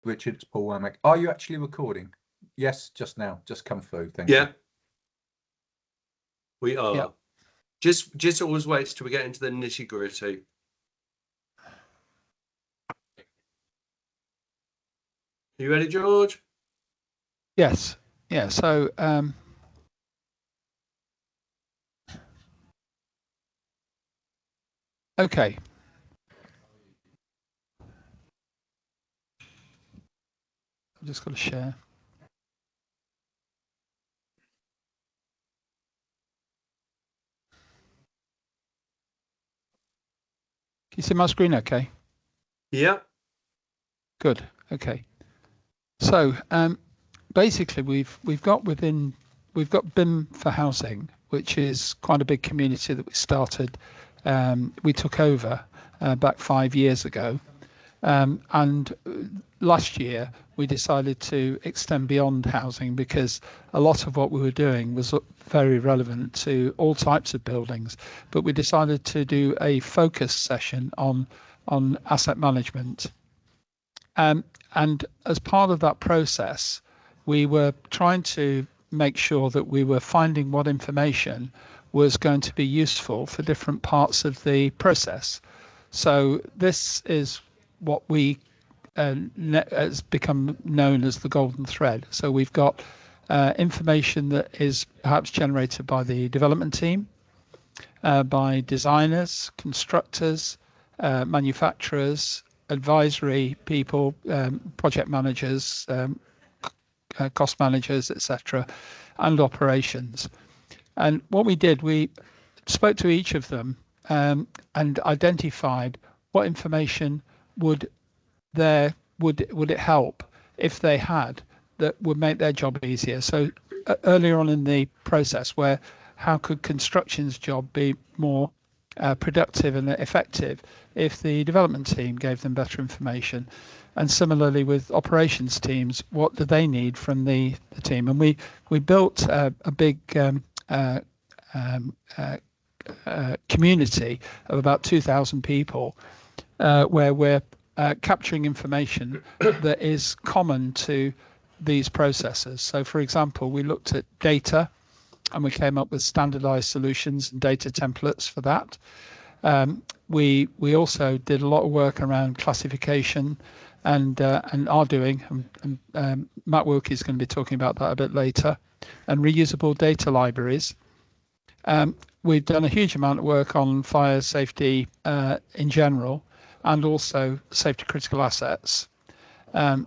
Richard, it's Paul Womack. Are you actually recording? Yes, just now. Just come through. Thank you. Yeah, we are. Yeah. Just always waits till we get into the nitty gritty. You ready, George? Yes. Yeah. So okay. I've just got to share. Can you see my screen okay? Yeah. Good. Okay. So basically we've got BIM for housing, which is quite a big community that we started. We took over back 5 years ago. And last year we decided to extend beyond housing because a lot of what we were doing was very relevant to all types of buildings. But we decided to do a focus session on asset management. And as part of that process, we were trying to make sure that we were finding what information was going to be useful for different parts of the process. So this is what we has become known as the golden thread. So we've got information that is perhaps generated by the development team, by designers, constructors, manufacturers, advisory people, project managers, cost managers, etc., and operations. And what we did, we spoke to each of them and identified what information would it help if they had that would make their job easier. So earlier on in the process, where how could construction's job be more productive and effective if the development team gave them better information, and similarly with operations teams, what do they need from the team? And we built a big community of about 2,000 people where we're capturing information that is common to these processes. So for example, we looked at data and we came up with standardized solutions and data templates for that. We also did a lot of work around classification and are doing, and Matt Wilkie is going to be talking about that a bit later, and reusable data libraries. We've done a huge amount of work on fire safety in general, and also safety critical assets. And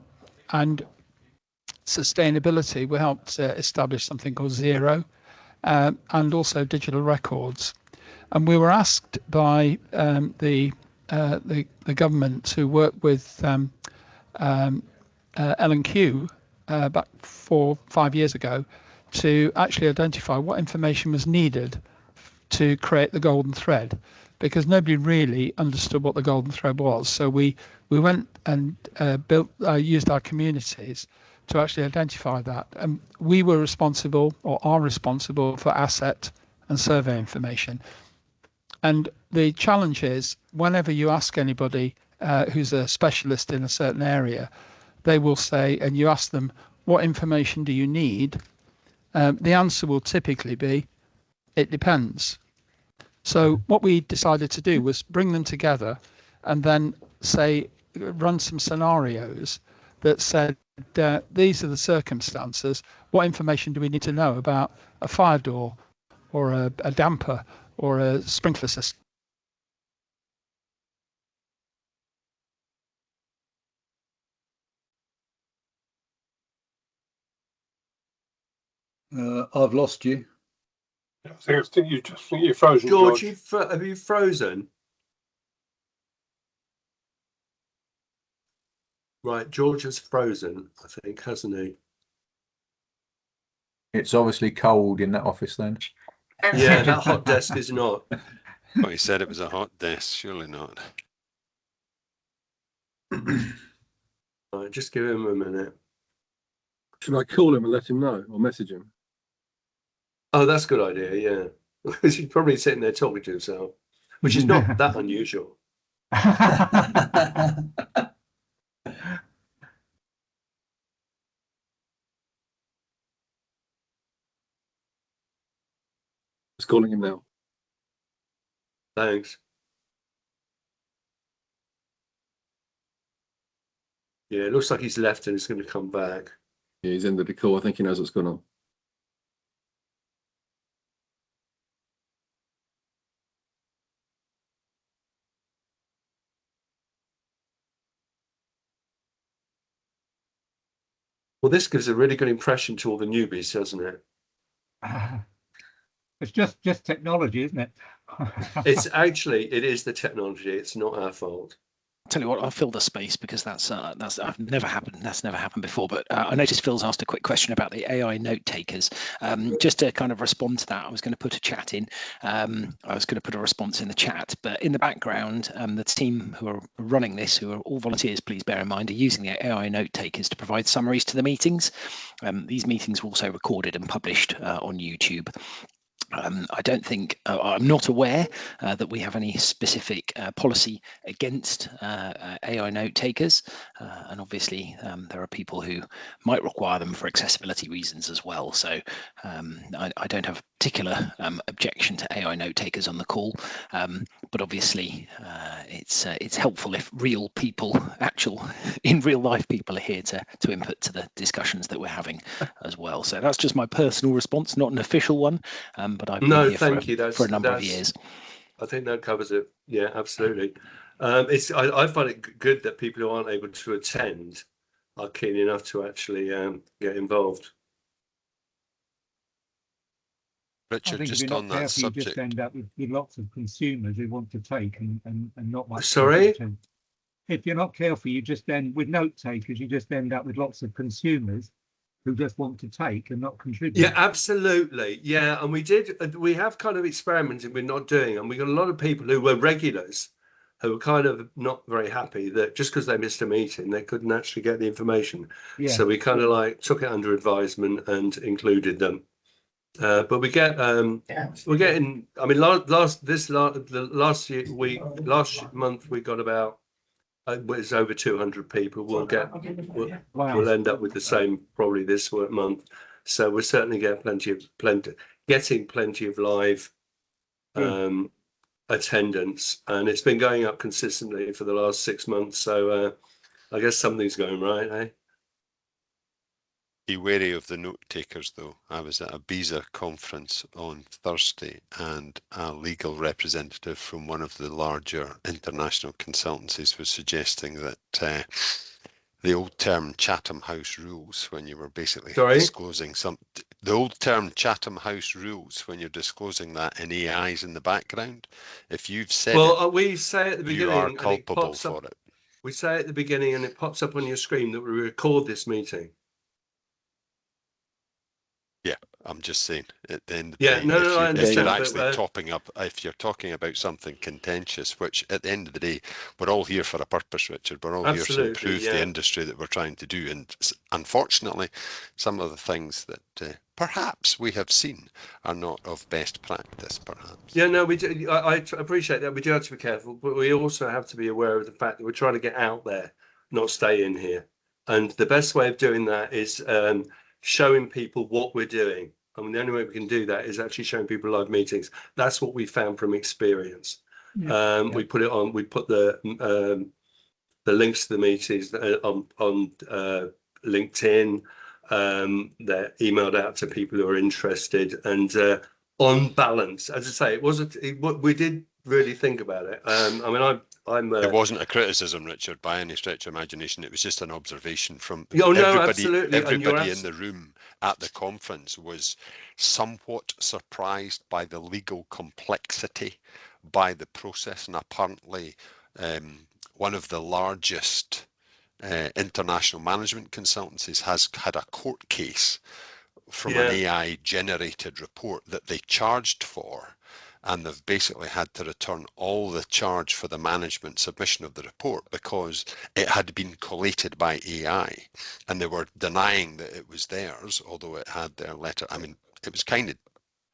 sustainability, we helped establish something called Zero, and also digital records. And we were asked by the government to work with L&Q back 4 or 5 years ago to actually identify what information was needed to create the golden thread, because nobody really understood what the golden thread was. So we went and used our communities to actually identify that. And we were responsible, or are responsible, for asset and survey information. And the challenge is, whenever you ask anybody who's a specialist in a certain area, they will say, and you ask them, what information do you need? The answer will typically be, it depends. So what we decided to do was bring them together and then say, run some scenarios that said, these are the circumstances. What information do we need to know about a fire door or a damper or a sprinkler system? I've lost you. I think you're frozen, George, George. have you frozen? Right, George has frozen, I think, hasn't he? It's obviously cold in that office then. Yeah, that hot desk is not. Well, he said it was a hot desk, surely not. Right, just give him a minute. Should I call him and let him know, or message him? Oh, that's a good idea, yeah. Because he's probably sitting there talking to himself, which is not that unusual. calling him now. Thanks. Yeah, it looks like he's left and he's going to come back. Yeah, he's ended the call. I think he knows what's going on. Well, this gives a really good impression to all the newbies, doesn't it? It's just technology, isn't it? It's actually, it is the technology. It's not our fault. Tell you what, I'll fill the space because that's I've never happened. That's never happened before. But I noticed Phil's asked a quick question about the AI note takers. Just to kind of respond to that, I was going to put a chat in. I was going to put a response in the chat, but in the background, the team who are running this, who are all volunteers, please bear in mind, are using the AI note takers to provide summaries to the meetings. These meetings are also recorded and published on YouTube. I don't think, I'm not aware that we have any specific policy against AI note takers. And obviously there are people who might require them for accessibility reasons as well. So I don't have a particular objection to AI note takers on the call. But obviously it's helpful if real people, in real life people are here to input to the discussions that we're having as well. So that's just my personal response, not an official one. But I've been here for a number of years. I think that covers it. Yeah, absolutely. I find it good that people who aren't able to attend are keen enough to actually get involved. Richard, just on that subject. You just end up with lots of consumers who want to take and not much. Sorry? If you're not careful, you just end with note takers. You just end up with lots of consumers who just want to take and not contribute. Yeah, absolutely. Yeah, and we have kind of experimented with not doing, and we got a lot of people who were regulars who were kind of not very happy that just because they missed a meeting, they couldn't actually get the information. Yeah. So we kind of like took it under advisement and included them. But we get we're getting. I mean, last month we got about. It's over 200 people. We'll end up with the same probably this month. So we're certainly getting plenty of live attendance, and it's been going up consistently for the last 6 months. So I guess something's going right, eh? Be wary of the note takers, though. I was at a BISA conference on Thursday, and a legal representative from one of the larger international consultancies was suggesting that the old term Chatham House rules, when you were basically disclosing the old term Chatham House rules, when you're disclosing that in AIs in the background, if you've said we say at the beginning, you are culpable for it. We say at the beginning, and it pops up on your screen that we record this meeting. Yeah, I'm just saying at the end of the day, I understand. If you're actually topping up, if you're talking about something contentious, which at the end of the day, we're all here for a purpose, Richard. We're all here to improve the industry that we're trying to do. And unfortunately, some of the things that perhaps we have seen are not of best practice, perhaps. Yeah, no, we do. I appreciate that. We do have to be careful, but we also have to be aware of the fact that we're trying to get out there, not stay in here. And the best way of doing that is showing people what we're doing. I mean, the only way we can do that is actually showing people live meetings. That's what we found from experience. We put it on. We put the links to the meetings on LinkedIn. They're emailed out to people who are interested. And on balance, as I say, we did really think about it. I mean, it wasn't a criticism, Richard, by any stretch of imagination. It was just an observation from absolutely. Everybody in the room at the conference was somewhat surprised by the legal complexity, by the process, and apparently one of the largest international management consultancies has had a court case from an AI generated report that they charged for. And they've basically had to return all the charge for the management submission of the report because it had been collated by AI, and they were denying that it was theirs, although it had their letter. I mean, it was kind of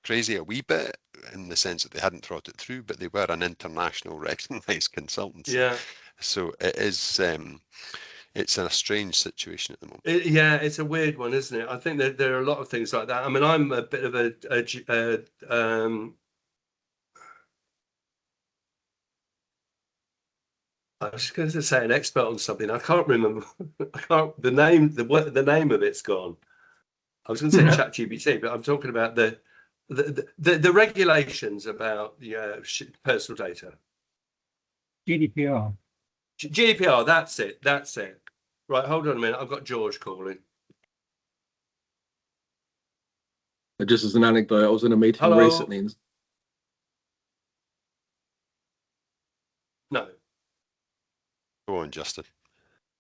crazy a wee bit in the sense that they hadn't thought it through, but they were an international recognized consultancy. Yeah. So it is. It's a strange situation at the moment. It's a weird one, isn't it? I think that there are a lot of things like that. I mean, I'm a bit of a I was going to say an expert on something. I can't remember. I can't. The name of it's gone. I was going to say ChatGPT, but I'm talking about the regulations about personal data. GDPR. GDPR. That's it. That's it. Right. Hold on a minute. I've got George calling. Just as an anecdote, I was in a meeting Hello? recently. And No. Go on, Justin.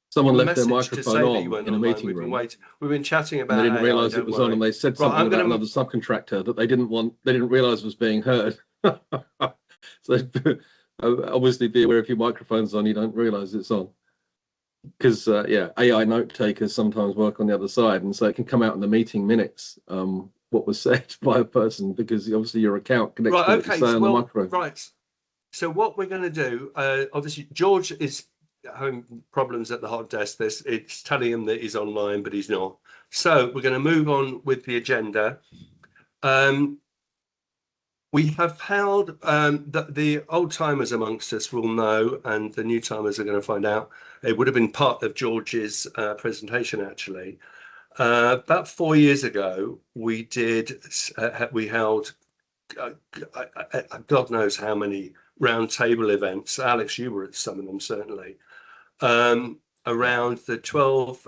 someone A left their message to microphone say that you on weren't in a online. meeting We've been room, waiting. We've been chatting and about they didn't AI, realise it don't was worry. on, and they said Right, something I'm about gonna- another subcontractor that they didn't realise was being heard. So obviously be aware if your microphone's on, you don't realise it's on. Because yeah, AI note takers sometimes work on the other side, and so it can come out in the meeting minutes what was said by a person, because obviously your account connects Right, to what you okay. say on the Well, microphone. right. So what we're going to do, obviously, George is having problems at the hot desk. It's telling him that he's online, but he's not. So we're going to move on with the agenda. We have held the old timers amongst us will know, and the new timers are going to find out. It would have been part of George's presentation, actually. About 4 years ago, we held God knows how many roundtable events. Alex, you were at some of them, certainly. Around the 12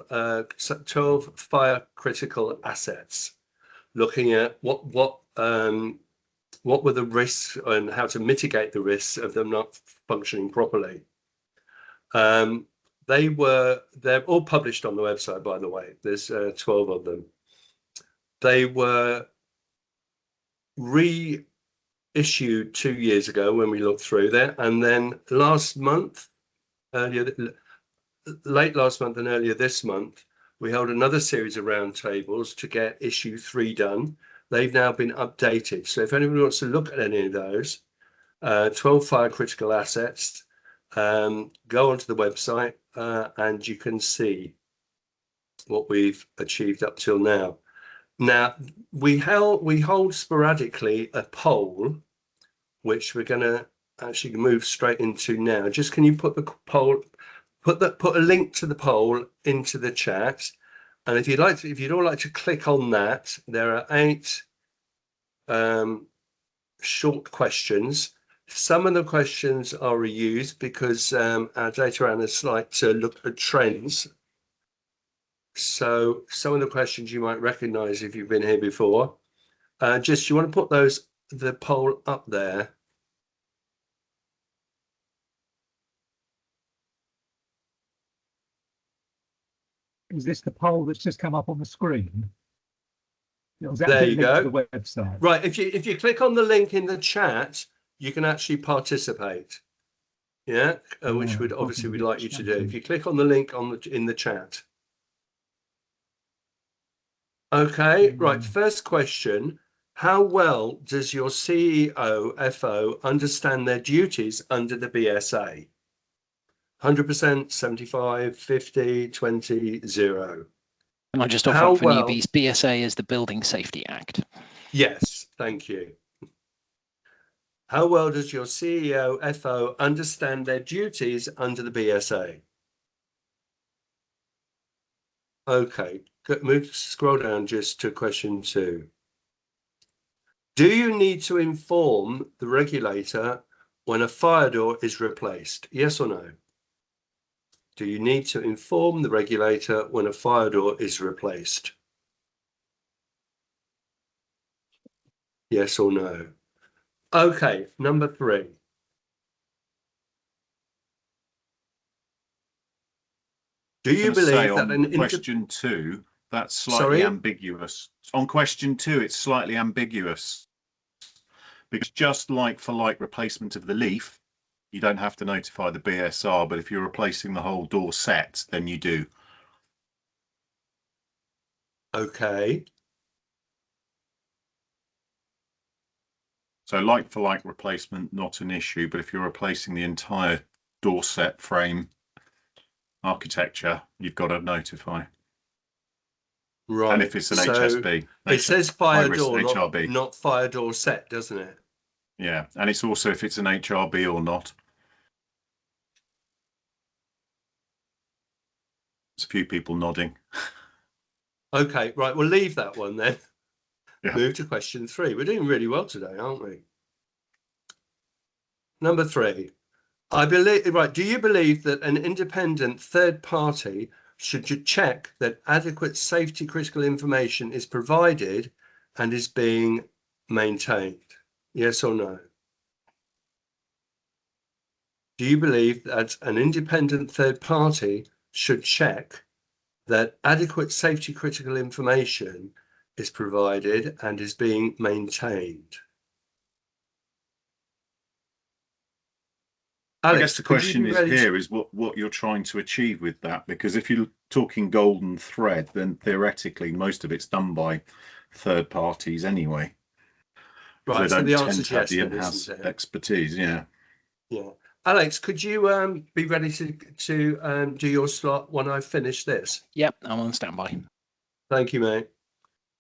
fire critical assets, looking at what were the risks and how to mitigate the risks of them not functioning properly. They're all published on the website, by the way. There's 12 of them. They were reissued 2 years ago when we looked through there, and then last month, late last month and earlier this month, we held another series of roundtables to get issue 3 done. They've now been updated. So if anybody wants to look at any of those, 12 fire critical assets, go onto the website and you can see what we've achieved up till now. Now, we hold sporadically a poll, which we're going to actually move straight into now. Just can you put the poll, put a link to the poll into the chat, and if you'd all like to click on that, there are 8 short questions. Some of the questions are reused because our data analysts like to look at trends. So some of the questions you might recognize if you've been here before. Just you want to put the poll up there. Is this the poll that's just come up on the screen? There you go. To the website. Right. If you click on the link in the chat, you can actually participate. Yeah, which would obviously we'd like you to do. If you click on the link in the chat. Okay, right. First question. How well does your CEO, FO understand their duties under the BSA? 100%, 75, 50, 20, 0. Can I just offer up for newbies, BSA is the Building Safety Act. Yes, thank you. How well does your CEO, FO understand their duties under the BSA? Okay, scroll down just to question 2. Do you need to inform the regulator when a fire door is replaced? Yes or no? Do you need to inform the regulator when a fire door is replaced? Yes or no? Okay, number 3. Do you believe that on question 2, that's slightly ambiguous. On question 2, it's slightly ambiguous. Because just like for like replacement of the leaf, you don't have to notify the BSR, but if you're replacing the whole door set, then you do. Okay. So like for like replacement, not an issue, but if you're replacing the entire door set frame architecture, you've got to notify. Right. And if it's an HSB, it says fire door, HRB. not fire door set, doesn't it? Yeah, and it's also if it's an HRB or not. There's a few people nodding. Okay, right, we'll leave that one then. Yeah. Move to question 3. We're doing really well today, aren't we? Number 3. I believe, right, do you believe that an independent third party should check that adequate safety critical information is provided and is being maintained? Yes or no? Do you believe that an independent third party should check that adequate safety critical information is provided and is being maintained? Alex, I guess the question is what you're trying to achieve with that, because if you're talking golden thread, then theoretically most of it's done by third parties anyway. Right, they so don't the tend answer's to have yes, the then, in-house isn't it? expertise. Yeah. Yeah. Alex, could you be ready to do your slot when I finish this? Yep, I'm on standby. Thank you, mate.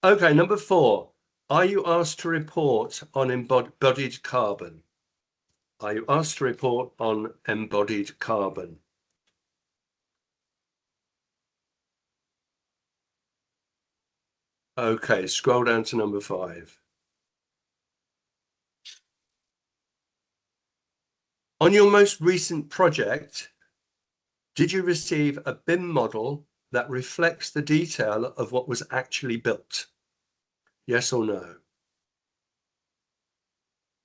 Okay, number 4. Are you asked to report on embodied carbon? Are you asked to report on embodied carbon? Okay, scroll down to number 5. On your most recent project, did you receive a BIM model that reflects the detail of what was actually built? Yes or no?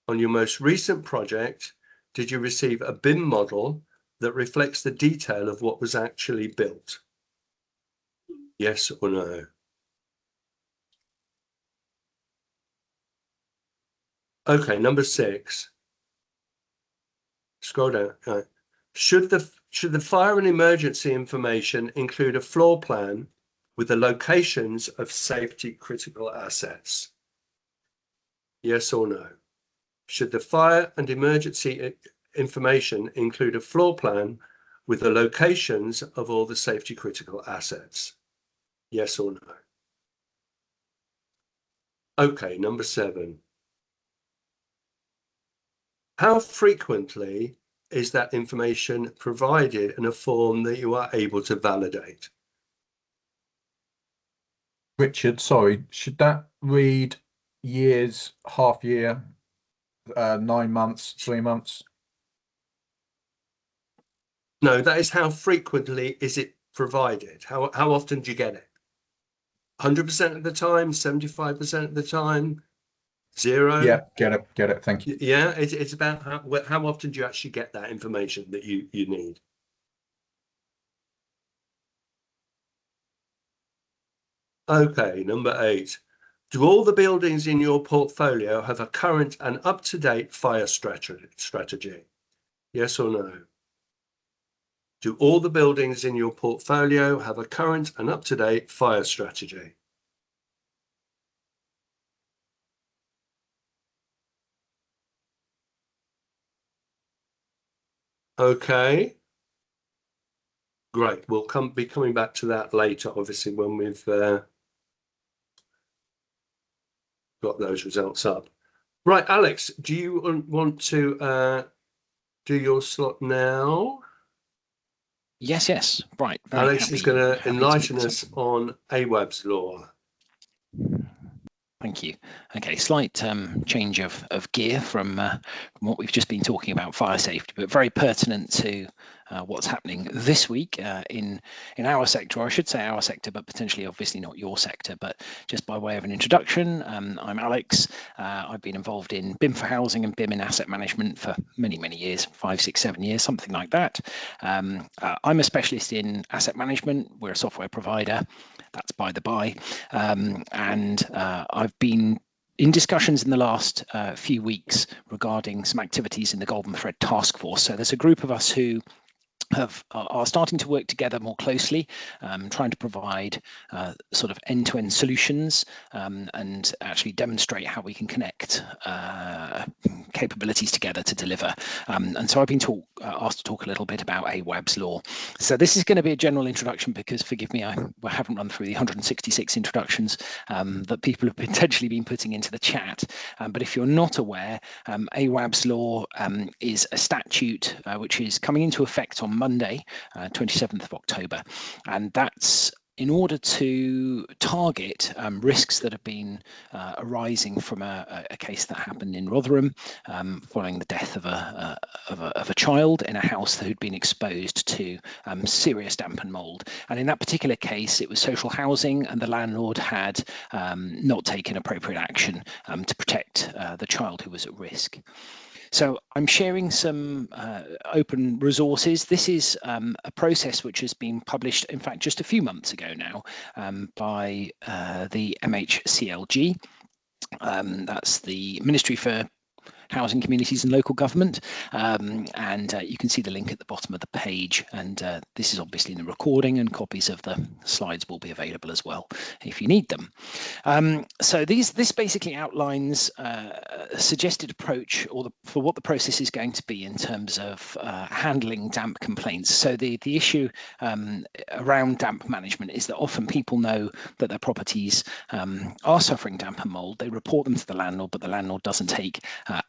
On your most recent project, did you receive a BIM model that reflects the detail of what was actually built? Yes or no? Okay, number 6. Scroll down. Right. Should the fire and emergency information include a floor plan with the locations of safety critical assets? Yes or no? Should the fire and emergency information include a floor plan with the locations of all the safety critical assets? Yes or no? Okay, number 7. How frequently is that information provided in a form that you are able to validate? Richard, sorry, should that read years, half year, 9 months, 3 months? No, that is how frequently is it provided? How often do you get it? 100% of the time, 75% of the time, 0? Yeah, get it. Thank you. Yeah, it's about how often do you actually get that information that you need? Okay, number 8. Do all the buildings in your portfolio have a current and up-to-date fire strategy? Yes or no? Do all the buildings in your portfolio have a current and up-to-date fire strategy? Okay. Great. We'll be coming back to that later, obviously, when we've got those results up. Right, Alex, do you want to do your slot now? Yes. Right. Alex is going to enlighten us on AWAB's law. Thank you. Okay, slight change of gear from what we've just been talking about, fire safety, but very pertinent to what's happening this week in our sector, or I should say our sector, but potentially obviously not your sector. But just by way of an introduction, I'm Alex. I've been involved in BIM for housing and BIM in asset management for many years, 5, 6, 7 years, something like that. I'm a specialist in asset management. We're a software provider. That's by the by. And I've been in discussions in the last few weeks regarding some activities in the Golden Thread Task Force. So there's a group of us who are starting to work together more closely, trying to provide sort of end-to-end solutions and actually demonstrate how we can connect capabilities together to deliver. And so I've been asked to talk a little bit about AWAB's law. So this is going to be a general introduction because, forgive me, I haven't run through the 166 introductions that people have potentially been putting into the chat. But if you're not aware, AWAB's law is a statute which is coming into effect on Monday, 27th of October, and that's in order to target risks that have been arising from a case that happened in Rotherham following the death of a child in a house that had been exposed to serious damp and mould. And in that particular case, it was social housing, and the landlord had not taken appropriate action to protect the child who was at risk. So I'm sharing some open resources. This is a process which has been published, in fact, just a few months ago now by the MHCLG. That's the Ministry for Housing, Communities and Local Government, and you can see the link at the bottom of the page, and this is obviously in the recording, and copies of the slides will be available as well if you need them. So this basically outlines a suggested approach for what the process is going to be in terms of handling damp complaints. So the issue around damp management is that often people know that their properties are suffering damp and mould. They report them to the landlord, but the landlord doesn't take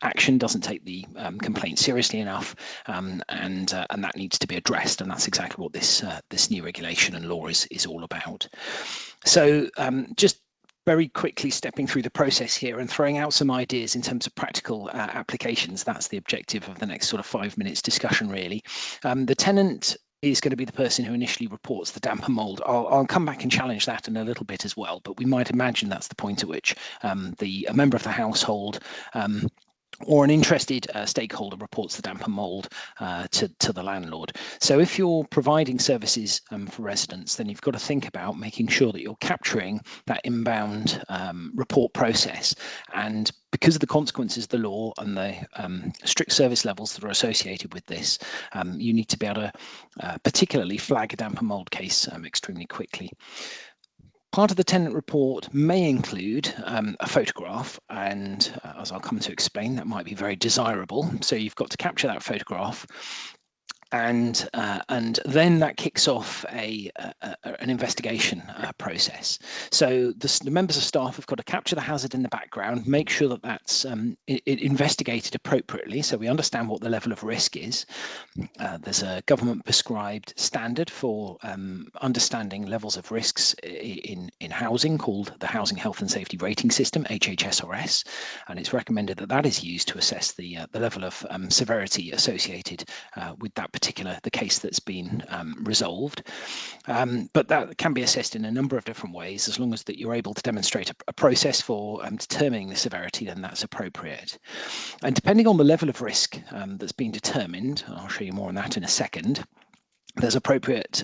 action, doesn't take the complaint seriously enough, and that needs to be addressed. And that's exactly what this new regulation and law is all about. So just very quickly stepping through the process here and throwing out some ideas in terms of practical applications. That's the objective of the next sort of 5 minutes discussion, really. The tenant is going to be the person who initially reports the damp and mould. I'll come back and challenge that in a little bit as well, but we might imagine that's the point at which a member of the household or an interested stakeholder reports the damp and mould to the landlord. So if you're providing services for residents, then you've got to think about making sure that you're capturing that inbound report process. And because of the consequences of the law and the strict service levels that are associated with this, you need to be able to particularly flag a damp and mould case extremely quickly. Part of the tenant report may include a photograph, and as I'll come to explain, that might be very desirable. So you've got to capture that photograph, and then that kicks off an investigation process. So the members of staff have got to capture the hazard in the background, make sure that that's investigated appropriately, so we understand what the level of risk is. There's a government prescribed standard for understanding levels of risks in housing called the Housing Health and Safety Rating System, HHSRS, and it's recommended that that is used to assess the level of severity associated with that the case that's been resolved, but that can be assessed in a number of different ways. As long as that you're able to demonstrate a process for determining the severity, then that's appropriate. And depending on the level of risk that's been determined, I'll show you more on that in a second, there's appropriate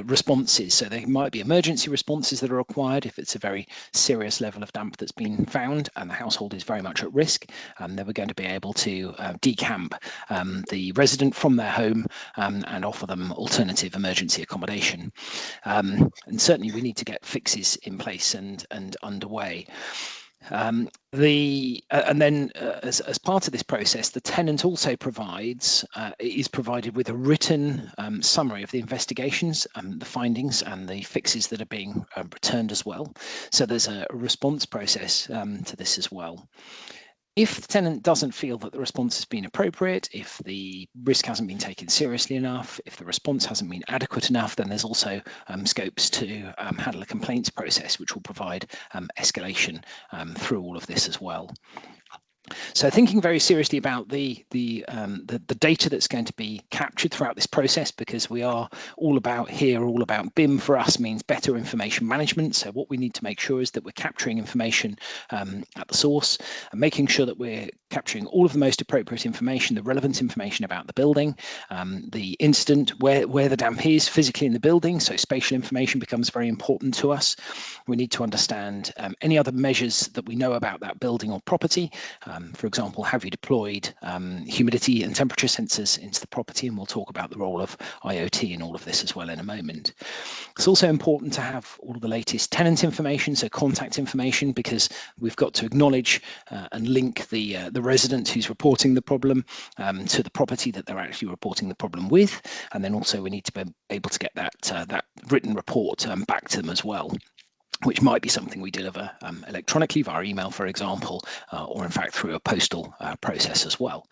responses. So there might be emergency responses that are required if it's a very serious level of damp that's been found and the household is very much at risk. Then we're going to be able to decamp the resident from their home and offer them alternative emergency accommodation. And certainly we need to get fixes in place and underway. And then as part of this process, the tenant also is provided with a written summary of the investigations, the findings and the fixes that are being returned as well. So there's a response process to this as well. If the tenant doesn't feel that the response has been appropriate, if the risk hasn't been taken seriously enough, if the response hasn't been adequate enough, then there's also scopes to handle a complaints process, which will provide escalation through all of this as well. So thinking very seriously about the data that's going to be captured throughout this process, because we are all about BIM for us means better information management. So what we need to make sure is that we're capturing information at the source and making sure that we're capturing all of the most appropriate information, the relevant information about the building, the incident, where the damp is physically in the building. So spatial information becomes very important to us. We need to understand any other measures that we know about that building or property. For example, have you deployed humidity and temperature sensors into the property? And we'll talk about the role of IoT in all of this as well in a moment. It's also important to have all of the latest tenant information, so contact information, because we've got to acknowledge and link the resident who's reporting the problem to the property that they're actually reporting the problem with. And then also we need to be able to get that written report back to them as well, which might be something we deliver electronically via email, for example, or in fact through a postal process as well.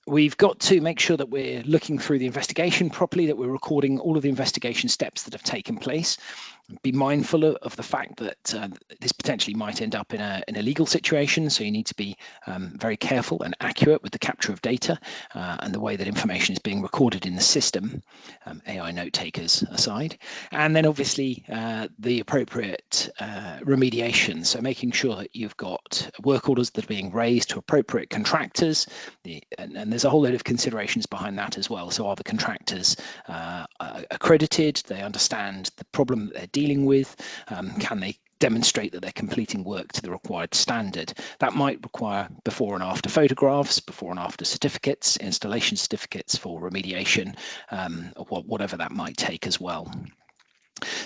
We've got to make sure that we're looking through the investigation properly, that we're recording all of the investigation steps that have taken place. Be mindful of the fact that this potentially might end up in a legal situation, so you need to be very careful and accurate with the capture of data and the way that information is being recorded in the system, AI note takers aside. And then obviously the appropriate remediation, so making sure that you've got work orders that are being raised to appropriate contractors, and there's a whole load of considerations behind that as well. So are the contractors accredited? They understand the problem that they're dealing with? Can they demonstrate that they're completing work to the required standard? That might require before and after photographs, before and after certificates, installation certificates for remediation, whatever that might take as well.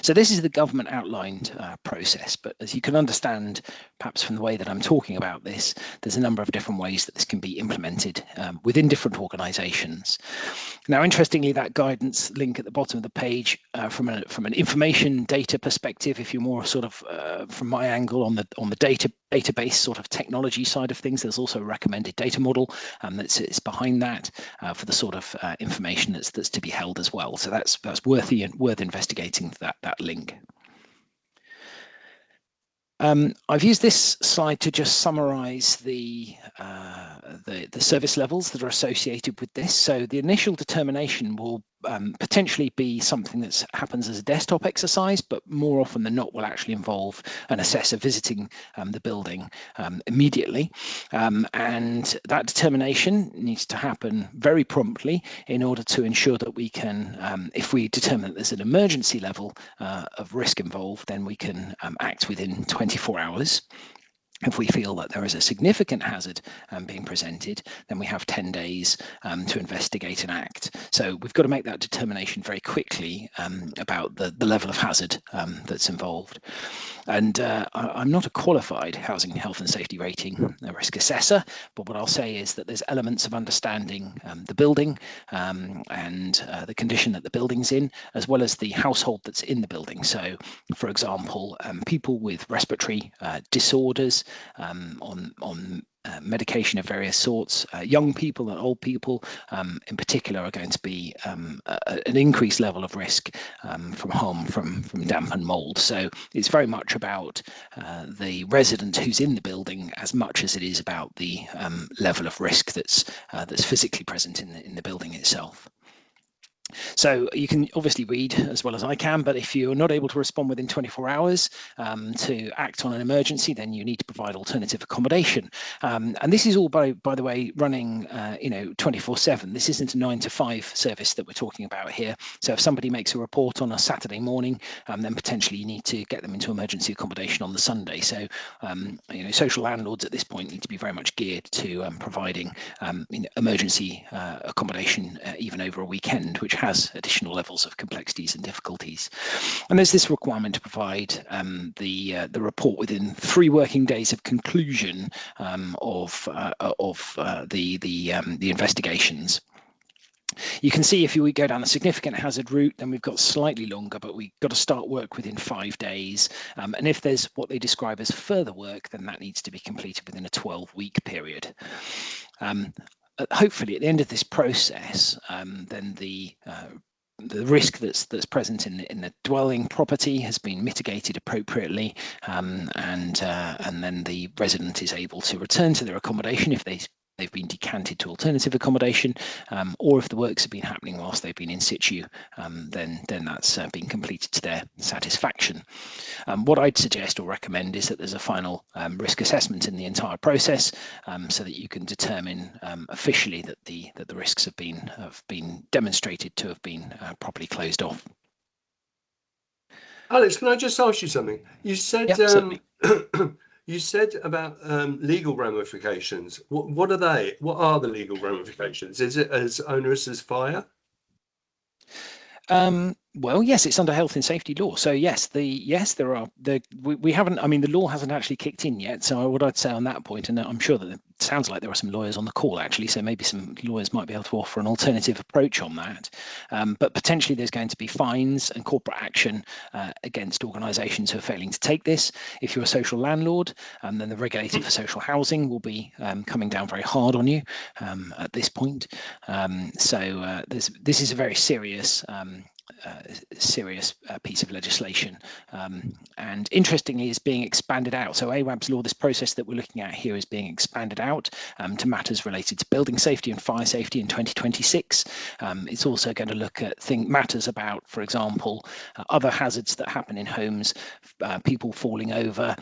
So this is the government outlined process, but as you can understand, perhaps from the way that I'm talking about this, there's a number of different ways that this can be implemented within different organisations. Now, interestingly, that guidance link at the bottom of the page, from an information data perspective, if you're more sort of from my angle on the database sort of technology side of things, there's also a recommended data model that sits behind that for the sort of information that's to be held as well. So that's worth investigating that link. I've used this slide to just summarize the service levels that are associated with this. So the initial determination will potentially be something that happens as a desktop exercise, but more often than not will actually involve an assessor visiting the building immediately. And that determination needs to happen very promptly in order to ensure that we can, if we determine that there's an emergency level of risk involved, then we can act within 24 hours. If we feel that there is a significant hazard being presented, then we have 10 days to investigate and act. So we've got to make that determination very quickly about the level of hazard that's involved. And I'm not a qualified housing health and safety rating risk assessor, but what I'll say is that there's elements of understanding the building and the condition that the building's in, as well as the household that's in the building. So, for example, people with respiratory disorders, on medication of various sorts, young people and old people in particular are going to be an increased level of risk from harm from damp and mold. So it's very much about the resident who's in the building as much as it is about the level of risk that's physically present in the building itself. So you can obviously read as well as I can, but if you're not able to respond within 24 hours to act on an emergency, then you need to provide alternative accommodation. And this is all, by the way, running 24/7. This isn't a 9 to 5 service that we're talking about here. So if somebody makes a report on a Saturday morning, then potentially you need to get them into emergency accommodation on the Sunday. So social landlords at this point need to be very much geared to providing emergency accommodation even over a weekend, which has additional levels of complexities and difficulties. And there's this requirement to provide the report within 3 working days of conclusion of the investigations. You can see if we go down the significant hazard route, then we've got slightly longer, but we've got to start work within 5 days. And if there's what they describe as further work, then that needs to be completed within a 12-week period. Hopefully at the end of this process, then the risk that's present in the dwelling property has been mitigated appropriately, and then the resident is able to return to their accommodation if they've been decanted to alternative accommodation, or if the works have been happening whilst they've been in situ, then that's been completed to their satisfaction. What I'd suggest or recommend is that there's a final risk assessment in the entire process, so that you can determine officially that the risks have been demonstrated to have been properly closed off. Alex, can I just ask you something? You said you said about legal ramifications. What are they? What are the legal ramifications? Is it as onerous as fire? Well, yes, it's under health and safety law. So yes, there are we haven't. I mean, the law hasn't actually kicked in yet. So what I'd say on that point, and I'm sure that it sounds like there are some lawyers on the call actually. So maybe some lawyers might be able to offer an alternative approach on that. But potentially there's going to be fines and corporate action against organisations who are failing to take this. If you're a social landlord, then the regulator for social housing will be coming down very hard on you at this point. This is a very serious. Serious piece of legislation, and interestingly is being expanded out. So AWAB's law, this process that we're looking at here, is being expanded out to matters related to building safety and fire safety in 2026. It's also going to look at matters about, for example, other hazards that happen in homes, people falling over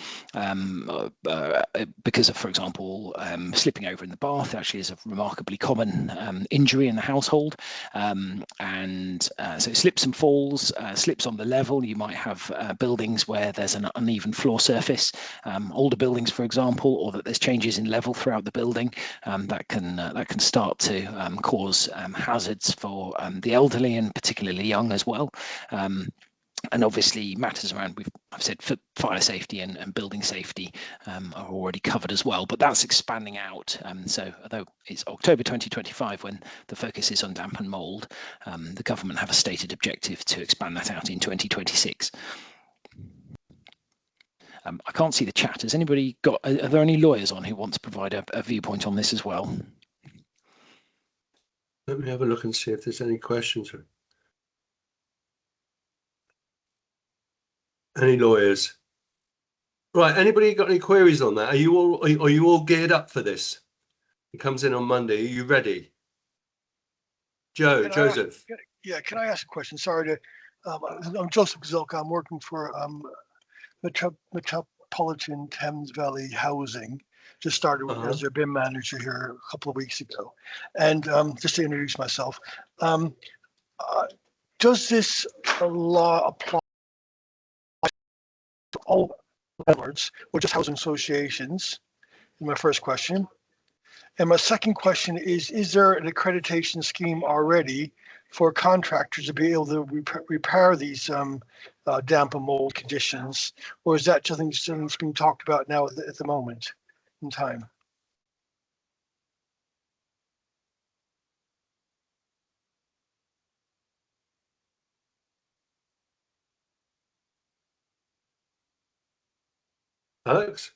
because of, for example, slipping over in the bath actually is a remarkably common injury in the household, so slips and falls, slips on the level. You might have buildings where there's an uneven floor surface, older buildings, for example, or that there's changes in level throughout the building that can start to cause hazards for the elderly and particularly young as well. And obviously matters around, I've said fire safety and building safety are already covered as well, but that's expanding out. So although it's October 2025 when the focus is on damp and mould, the government have a stated objective to expand that out in 2026. I can't see the chat. Has anybody got, are there any lawyers on who want to provide a viewpoint on this as well? Let me have a look and see if there's any questions. Any lawyers? Right, anybody got any queries on that? Are you all geared up for this? It comes in on Monday. Are you ready? Joseph. Can I ask a question? Sorry to, I'm Joseph Gazelka. I'm working for Metropolitan Thames Valley Housing. Just started as their BIM manager here a couple of weeks ago. And just to introduce myself, does this law apply to all landlords or just housing associations? My first question. And my second question is there an accreditation scheme already for contractors to be able to repair these damp and mold conditions, or is that something that's being talked about now at the moment in time? Alex?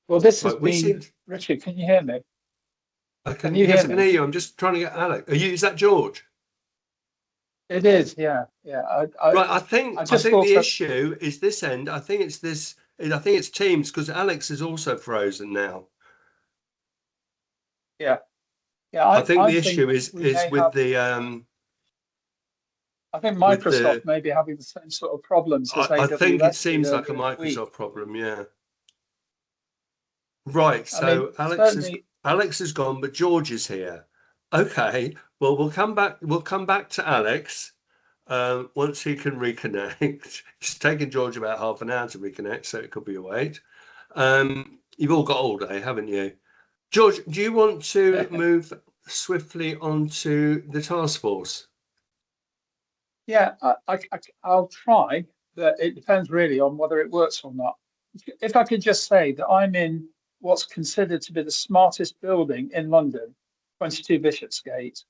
Well, this has Right, been, Richard, can you hear me? I can hear you. I'm just trying to get Alex. Is that George? It is, yeah. Right, I think the issue is this end. I think it's this. I think it's Teams because Alex is also frozen now. Yeah. I think the issue is with the. I think Microsoft may be having the same sort of problems as AWS. I think it seems like a Microsoft problem. Yeah. Right. So Alex is gone, but George is here. Okay. Well, we'll come back. We'll come back to Alex once he can reconnect. It's taken George about half an hour to reconnect, so it could be a wait. You've all got all day, haven't you? George, do you want to move swiftly onto the task force? Yeah, I'll try, but it depends really on whether it works or not. If I could just say that I'm in what's considered to be the smartest building in London, 22 Bishopsgate,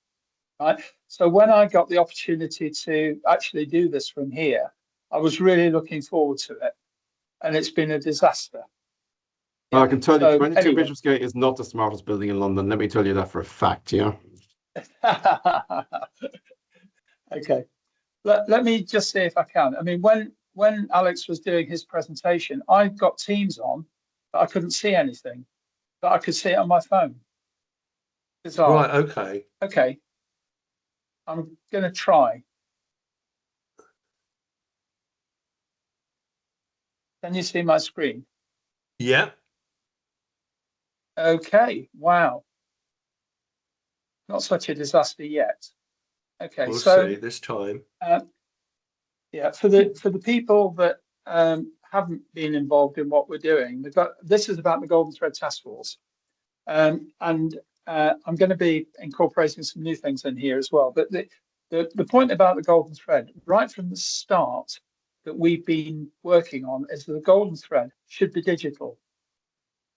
right? So when I got the opportunity to actually do this from here, I was really looking forward to it, and it's been a disaster. Yeah. I can tell you, 22 Bishopsgate is not the smartest building in London. Let me tell you that for a fact, yeah. Okay. Let me just see if I can. I mean, when Alex was doing his presentation, I got Teams on, but I couldn't see anything, but I could see it on my phone. Bizarre. Right, okay. Okay. I'm going to try. Can you see my screen? Yeah. Okay. Wow. Not such a disaster yet. Okay, we'll so see this time. Yeah, for the people that haven't been involved in what we're doing, this is about the Golden Thread Task Force, and I'm going to be incorporating some new things in here as well. But the point about the golden thread, right from the start that we've been working on, is that the golden thread should be digital.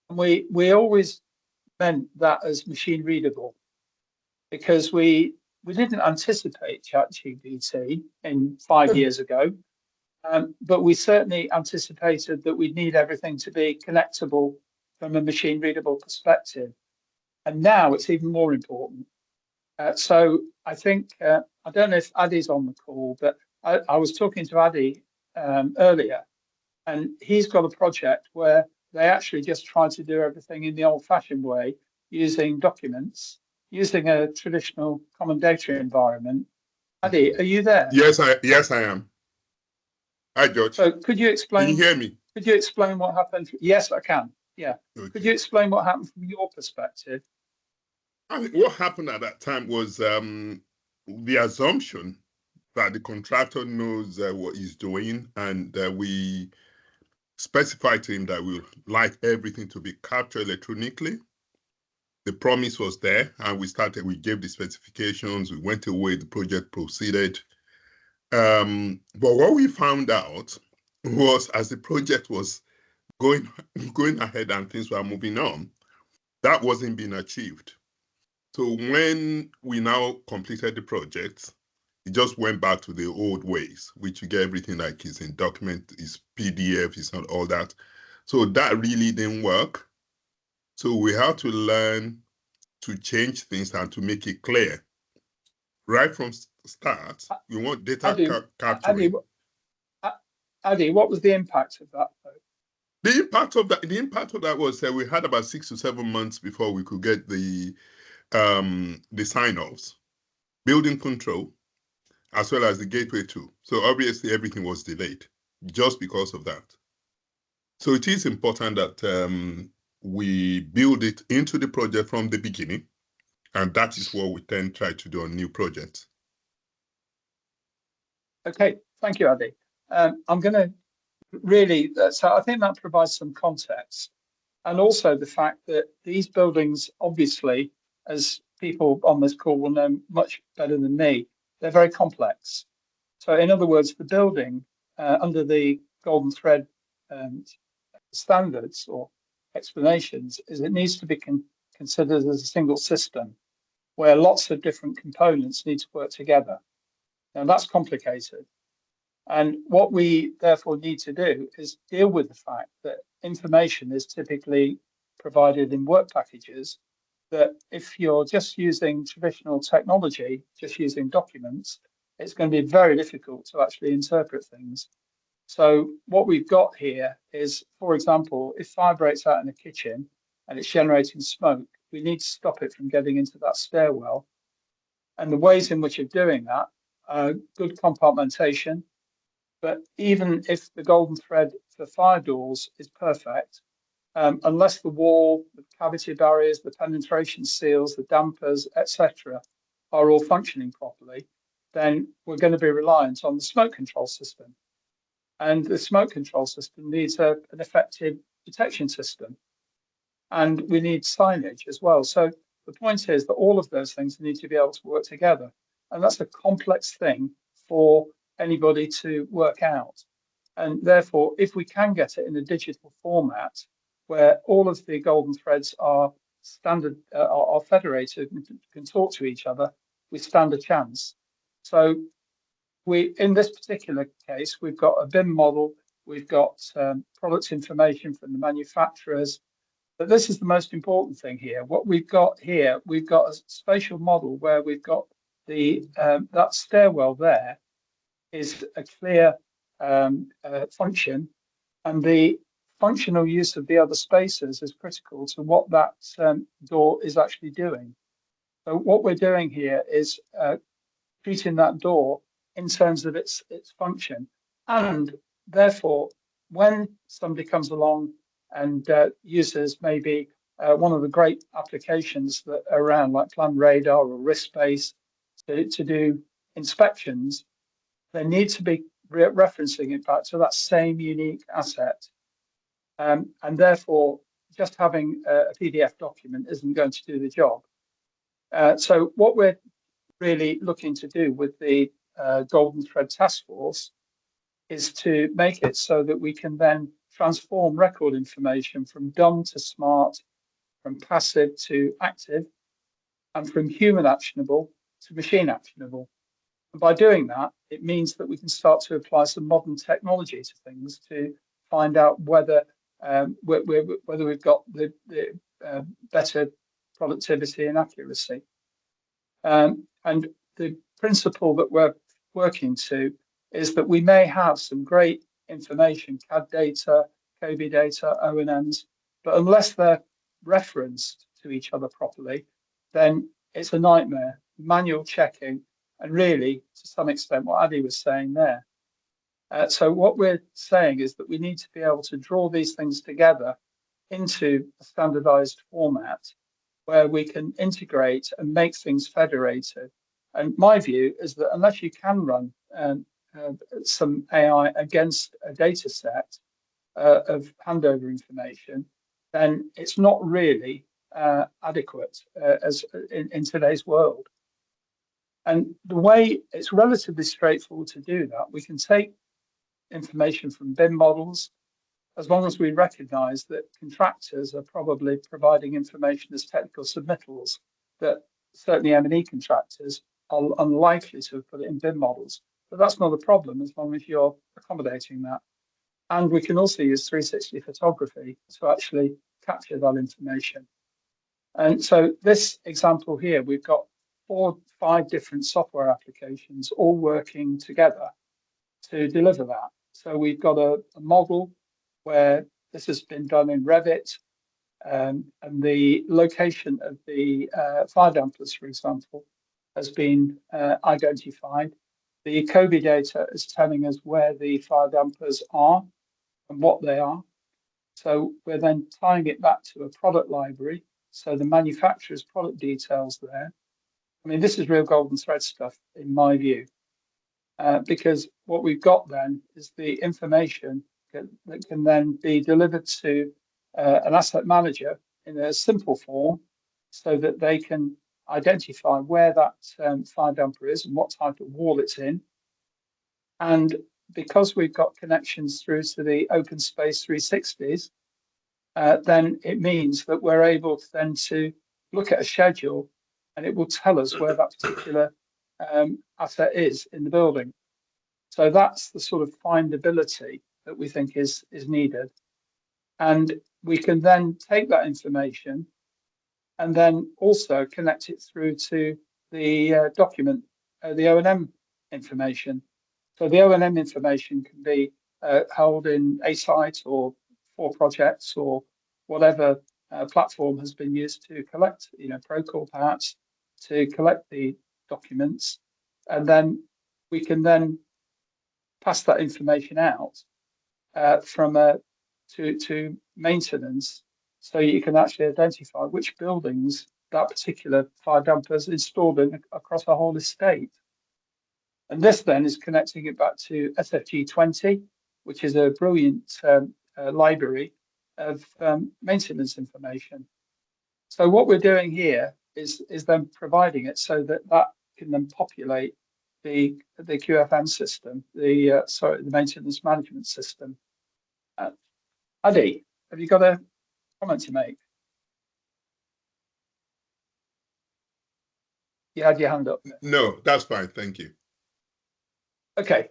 And we always meant that as machine readable, because we didn't anticipate ChatGPT in 5 years ago, but we certainly anticipated that we'd need everything to be connectable from a machine readable perspective. And now it's even more important. So I think, I don't know if Addy's on the call, but I was talking to Addy earlier, and he's got a project where they actually just try to do everything in the old-fashioned way, using documents, using a traditional common data environment. Addy, are you there? Yes, I am. Hi, George. So could you explain? Can you hear me? Could you explain what happened? Yes, I can. Yeah. Okay. Could you explain what happened from your perspective? I think what happened at that time was the assumption that the contractor knows what he's doing, and we specified to him that we would like everything to be captured electronically. The promise was there, and we gave the specifications, we went away, the project proceeded. But what we found out was, as the project was going ahead and things were moving on, that wasn't being achieved. So when we now completed the project, it just went back to the old ways, which you get everything like is in document, is PDF, is not all that. So that really didn't work. So we had to learn to change things and to make it clear. Right from start, we want data capturing. Addy, what was the impact of that? The impact of that was that we had about 6 to 7 months before we could get the sign-offs, building control, as well as the gateway too. So obviously everything was delayed just because of that. So it is important that we build it into the project from the beginning, and that is what we then try to do on new projects. Okay, thank you, Addy. I'm going to really, so I think that provides some context, and also the fact that these buildings, obviously, as people on this call will know much better than me, they're very complex. So in other words, the building under the golden thread standards or explanations is it needs to be considered as a single system where lots of different components need to work together. Now that's complicated. And what we therefore need to do is deal with the fact that information is typically provided in work packages, that if you're just using traditional technology, just using documents, it's going to be very difficult to actually interpret things. So what we've got here is, for example, if fire breaks out in a kitchen and it's generating smoke, we need to stop it from getting into that stairwell. And the ways in which of doing that are good compartmentation. But even if the golden thread for fire doors is perfect, unless the wall, the cavity barriers, the penetration seals, the dampers, etc., are all functioning properly, then we're going to be reliant on the smoke control system. And the smoke control system needs an effective detection system. And we need signage as well. So the point is that all of those things need to be able to work together. And that's a complex thing for anybody to work out. And therefore, if we can get it in a digital format where all of the golden threads are standard, are federated and can talk to each other, we stand a chance. So in this particular case, we've got a BIM model, we've got product information from the manufacturers, but this is the most important thing here. What we've got here, we've got a spatial model where we've got the that stairwell there is a clear function, and the functional use of the other spaces is critical to what that door is actually doing. So what we're doing here is treating that door in terms of its function, and therefore when somebody comes along and uses maybe one of the great applications that are around like Plan Radar or RISC-Base to do inspections, they need to be referencing it back to that same unique asset, and therefore just having a PDF document isn't going to do the job. So what we're really looking to do with the Golden Thread Task Force is to make it so that we can then transform record information from dumb to smart, from passive to active, and from human actionable to machine actionable. And by doing that, it means that we can start to apply some modern technology to things to find out whether whether we've got the better productivity and accuracy. And the principle that we're working to is that we may have some great information, CAD data, COBie data, O&Ms, but unless they're referenced to each other properly, then it's a nightmare, manual checking, and really, to some extent, what Adi was saying there. So what we're saying is that we need to be able to draw these things together into a standardized format where we can integrate and make things federated. And my view is that unless you can run some AI against a data set of handover information, then it's not really adequate as in today's world. And the way it's relatively straightforward to do that, we can take information from BIM models, as long as we recognize that contractors are probably providing information as technical submittals, that certainly M&E contractors are unlikely to have put it in BIM models. But that's not a problem as long as you're accommodating that. And we can also use 360 photography to actually capture that information. And so this example here, we've got 4 or 5 different software applications all working together to deliver that. So we've got a model where this has been done in Revit, and the location of the fire dampers, for example, has been identified. The COBie data is telling us where the fire dampers are and what they are. So we're then tying it back to a product library. So the manufacturer's product details there. I mean, this is real golden thread stuff in my view, because what we've got then is the information that can then be delivered to an asset manager in a simple form so that they can identify where that fire damper is and what type of wall it's in. And because we've got connections through to the open space 360s, then it means that we're able to then to look at a schedule and it will tell us where that particular asset is in the building. So that's the sort of findability that we think is needed. And we can then take that information and then also connect it through to the document, the O&M information. So the O&M information can be held in a site or 4 projects or whatever platform has been used to collect, Procore perhaps, to collect the documents. And then we can then pass that information out to maintenance, so you can actually identify which buildings that particular fire damper is installed in across a whole estate. And this then is connecting it back to SFG20, which is a brilliant library of maintenance information. So what we're doing here is then providing it so that that can then populate the QFM system, the maintenance management system. Adi, have you got a comment to make? You had your hand up. No, that's fine. Thank you. Okay.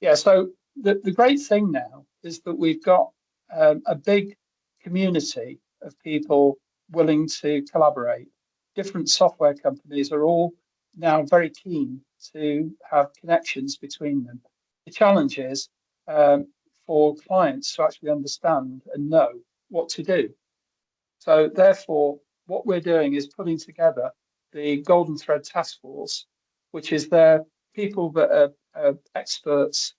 Yeah. So the great thing now is that we've got a big community of people willing to collaborate. Different software companies are all now very keen to have connections between them. The challenge is for clients to actually understand and know what to do. So therefore, what we're doing is putting together the Golden Thread Task Force, which is their people that are experts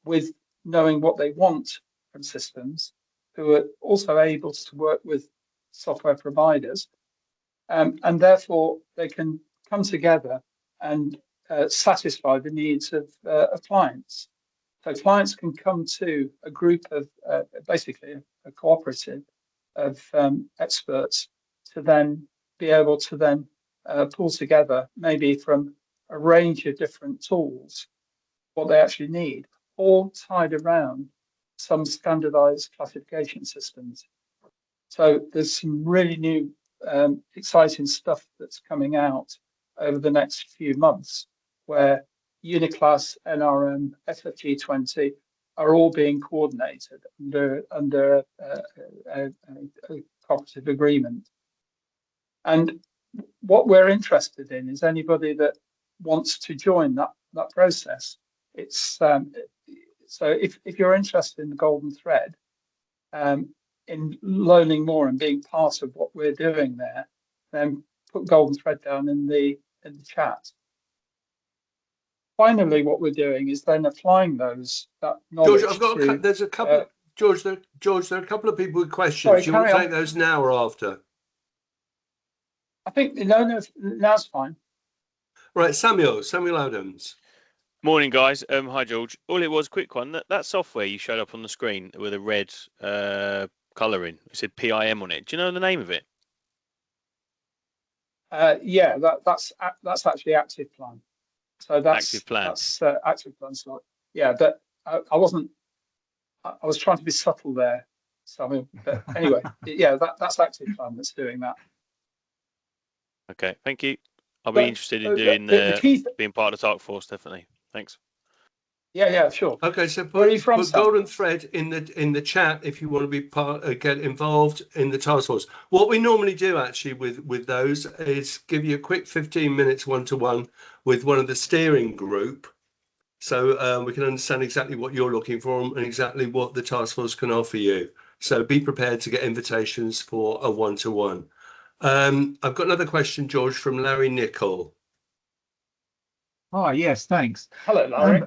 with knowing what they want from systems, who are also able to work with software providers, and therefore they can come together and satisfy the needs of clients. So clients can come to a group of basically a cooperative of experts to then be able to then pull together, maybe from a range of different tools, what they actually need, all tied around some standardized classification systems. So there's some really new exciting stuff that's coming out over the next few months, where Uniclass, NRM, FFG20 are all being coordinated under a cooperative agreement. And what we're interested in is anybody that wants to join that process. It's so if you're interested in the golden thread, in learning more and being part of what we're doing there, then put golden thread down in the chat. Finally, what we're doing is then applying that knowledge. George, I've got to, there's a couple. George, there are a couple of people with questions. Sorry, Do you want to carry take on. those now or after? I think no, now's fine. Right, Samuel Adams. Morning, guys. Hi, George. All it was, quick one. That software you showed up on the screen with a red colouring, it said PIM on it. Do you know the name of it? Yeah, that's actually Active Plan. So that's Active Plan. That's Active Plan. So yeah, but I was trying to be subtle there, Samuel. But anyway, yeah, that's Active Plan that's doing that. Okay, thank you. I'll be interested in doing being part of the task force, definitely. Thanks. Yeah, sure. Okay, so Where are you from, put golden thread in the chat if you want to be get involved in the task force. What we normally do actually with those is give you a quick 15 minutes one-to-one with one of the steering group, so we can understand exactly what you're looking for and exactly what the task force can offer you. So be prepared to get invitations for a one-to-one. I've got another question, George, from Larry Nichol. Oh, yes, thanks. Hello, Larry.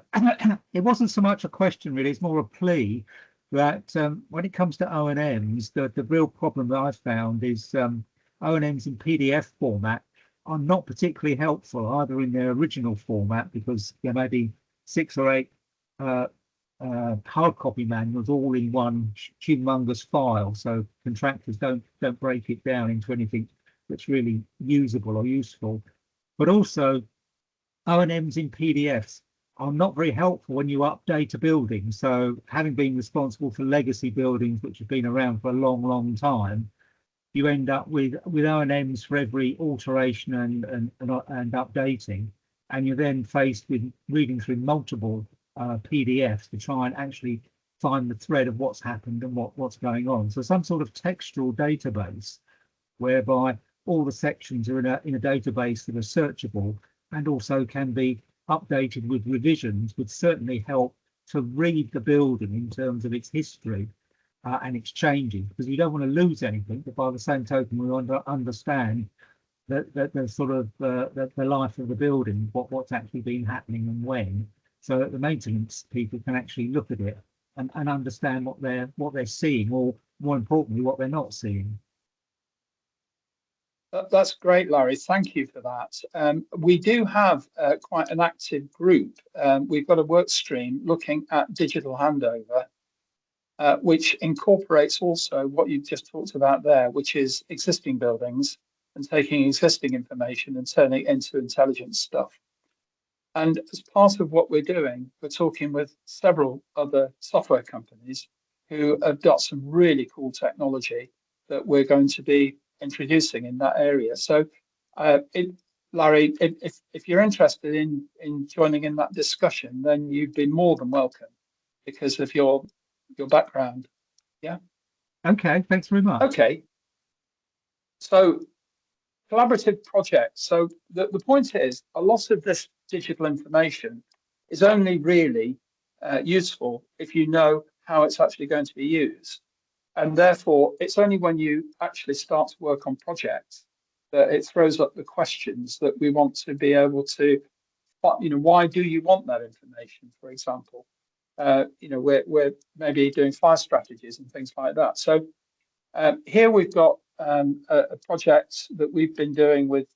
It wasn't so much a question, really. It's more a plea that when it comes to O&Ms, the real problem that I've found is O&Ms in PDF format are not particularly helpful, either in their original format, because there may be 6 or 8 hard copy manuals all in one humongous file, so contractors don't break it down into anything that's really usable or useful. But also, O&Ms in PDFs are not very helpful when you update a building. So having been responsible for legacy buildings which have been around for a long time, you end up with O&Ms for every alteration and updating, and you're then faced with reading through multiple PDFs to try and actually find the thread of what's happened and what's going on. So some sort of textual database whereby all the sections are in a database that are searchable and also can be updated with revisions would certainly help to read the building in terms of its history and its changes, because you don't want to lose anything, but by the same token we want to understand that the sort of the life of the building, what's actually been happening and when, so that the maintenance people can actually look at it and understand what they're seeing, or more importantly what they're not seeing. That's great, Larry. Thank you for that. We do have quite an active group. We've got a work stream looking at digital handover, which incorporates also what you've just talked about there, which is existing buildings and taking existing information and turning it into intelligent stuff. And as part of what we're doing, we're talking with several other software companies who have got some really cool technology that we're going to be introducing in that area. So Larry, if you're interested in joining in that discussion, then you'd be more than welcome because of your background. Yeah. Okay, thanks very much. Okay. So collaborative projects. So the point is, a lot of this digital information is only really useful if you know how it's actually going to be used. And therefore, it's only when you actually start to work on projects that it throws up the questions that we want to be able to, why do you want that information, for example? We're maybe doing fire strategies and things like that. So here we've got a project that we've been doing with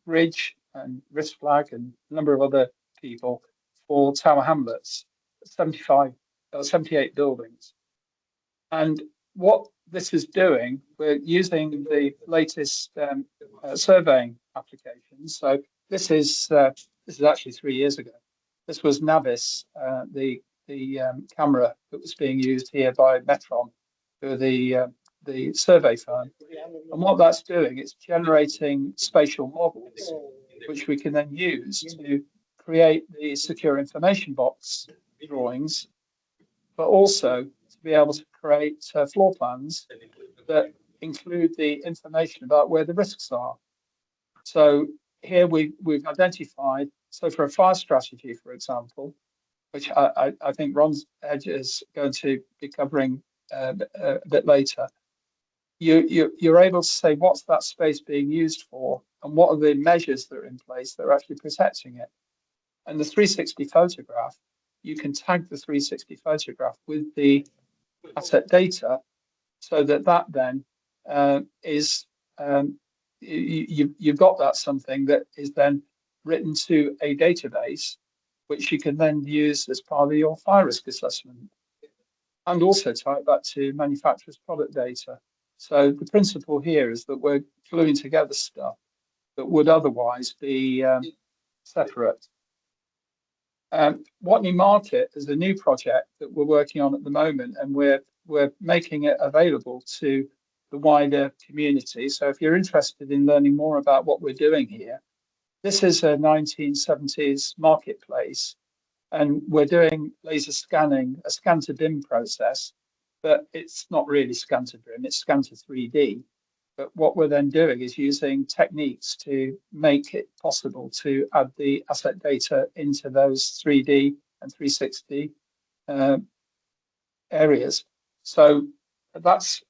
Bridge and Risk Flag and a number of other people for Tower Hamlets, 78 buildings. And what this is doing, we're using the latest surveying applications. So this is actually 3 years ago. This was Navis, the camera that was being used here by Metron, who are the survey firm. And what that's doing, it's generating spatial models, which we can then use to create the secure information box drawings, but also to be able to create floor plans that include the information about where the risks are. So here we've identified, so for a fire strategy, for example, which I think Ron's Edge is going to be covering a bit later, you're able to say what's that space being used for and what are the measures that are in place that are actually protecting it. And the 360 photograph, you can tag the 360 photograph with the asset data so that then is you've got that something that is then written to a database, which you can then use as part of your fire risk assessment, and also tie it back to manufacturer's product data. So the principle here is that we're gluing together stuff that would otherwise be separate. Watney Market is a new project that we're working on at the moment, and we're making it available to the wider community. So if you're interested in learning more about what we're doing here, this is a 1970s marketplace, and we're doing laser scanning, a scan to BIM process, but it's not really scan to BIM, it's scan to 3D. But what we're then doing is using techniques to make it possible to add the asset data into those 3D and 360 areas. So that's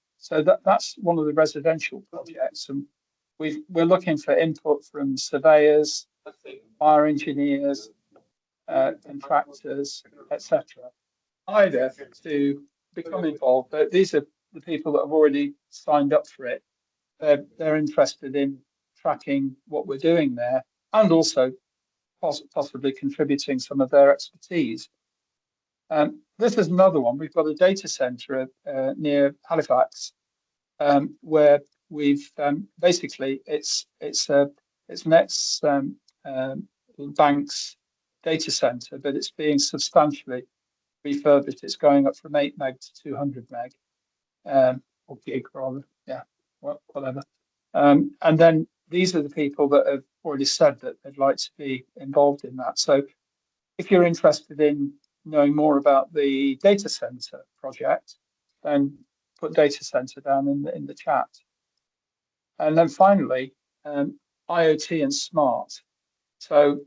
one of the residential projects, and we're looking for input from surveyors, fire engineers, contractors, etc., either to become involved. But these are the people that have already signed up for it. They're interested in tracking what we're doing there, and also possibly contributing some of their expertise. This is another one. We've got a data center near Halifax, where we've basically it's an ex-bank's data center, but it's being substantially refurbished. It's going up from 8 meg to 200 meg, or gig rather. Yeah, whatever. And then these are the people that have already said that they'd like to be involved in that. So if you're interested in knowing more about the data center project, then put data center down in the chat. And then finally, IoT and smart. So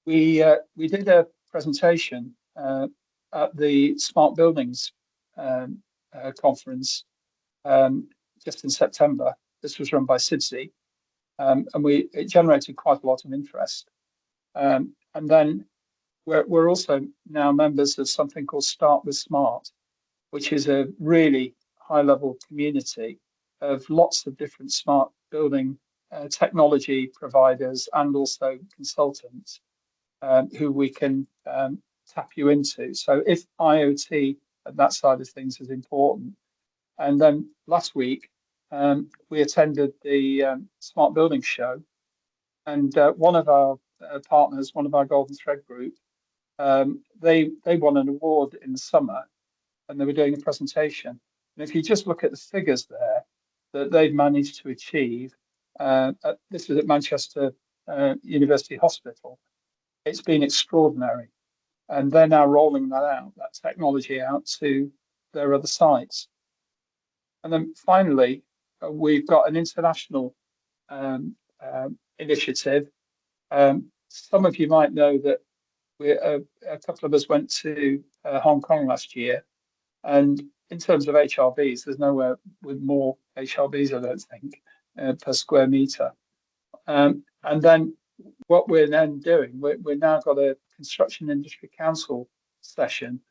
we did a presentation at the Smart Buildings conference just in September. This was run by SIDSI, and it generated quite a lot of interest. And then we're also now members of something called Start with Smart, which is a really high-level community of lots of different smart building technology providers and also consultants who we can tap you into. So if IoT and that side of things is important. And then last week, we attended the Smart Building Show, and one of our partners, one of our Golden Thread group, they won an award in the summer, and they were doing a presentation. And if you just look at the figures there that they've managed to achieve, this was at Manchester University Hospital, it's been extraordinary. And they're now rolling that technology out to their other sites. And then finally, we've got an international initiative. Some of you might know that a couple of us went to Hong Kong last year. And in terms of HRBs, there's nowhere with more HRBs, I don't think, per square meter. And then what we're then doing, we've now got a Construction Industry Council session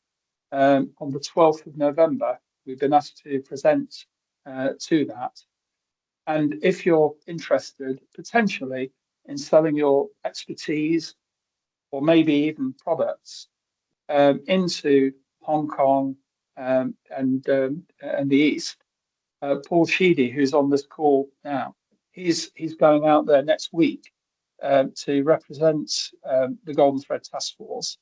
on the 12th of November. We've been asked to present to that. And if you're interested potentially in selling your expertise or maybe even products into Hong Kong and the East, Paul Sheedy, who's on this call now, he's going out there next week to represent the Golden Thread Task Force.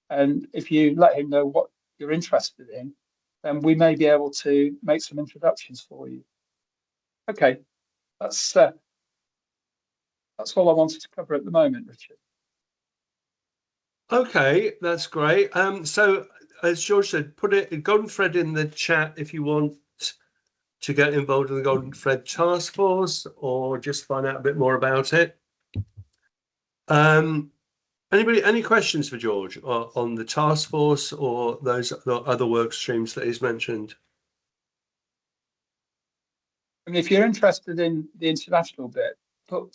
And if you let him know what you're interested in, then we may be able to make some introductions for you. Okay, that's all I wanted to cover at the moment, Richard. Okay, that's great. So as George said, put it in Golden Thread in the chat if you want to get involved in the Golden Thread Task Force or just find out a bit more about it. Anybody, any questions for George on the task force or those other work streams that he's mentioned? I mean, if you're interested in the international bit, put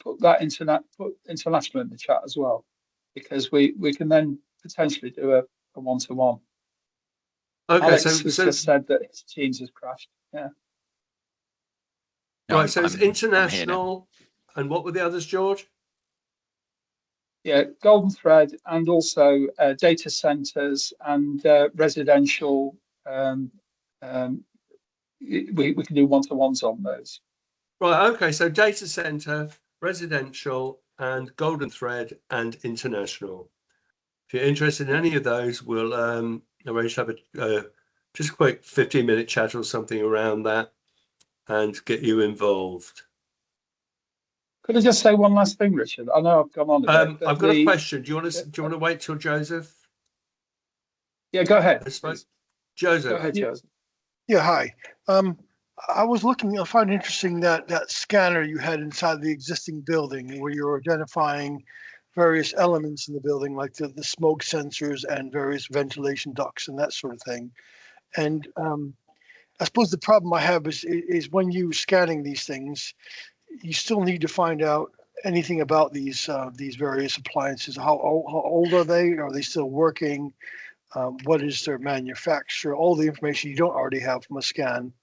international in the chat as well, because we can then potentially do a one-to-one. Okay, Alex so has just said that his Teams has crashed. Yeah. Right, so it's international, and what were the others, George? Yeah, Golden Thread, and also data centers and residential. We can do one-to-ones on those. Right, okay, so data center, residential, and Golden Thread, and international. If you're interested in any of those, we'll arrange to have just a quick 15-minute chat or something around that and get you involved. Could I just say one last thing, Richard? I know I've gone on a bit. I've got a question. Do you want to wait till Joseph? Yeah, go ahead. Joseph. Go ahead, Joseph. Yeah, hi. I was looking, I find it interesting that scanner you had inside the existing building where you're identifying various elements in the building, like the smoke sensors and various ventilation ducts and that sort of thing. And I suppose the problem I have is when you're scanning these things, you still need to find out anything about these various appliances. How old are they? Are they still working? What is their manufacturer? All the information you don't already have from a scan.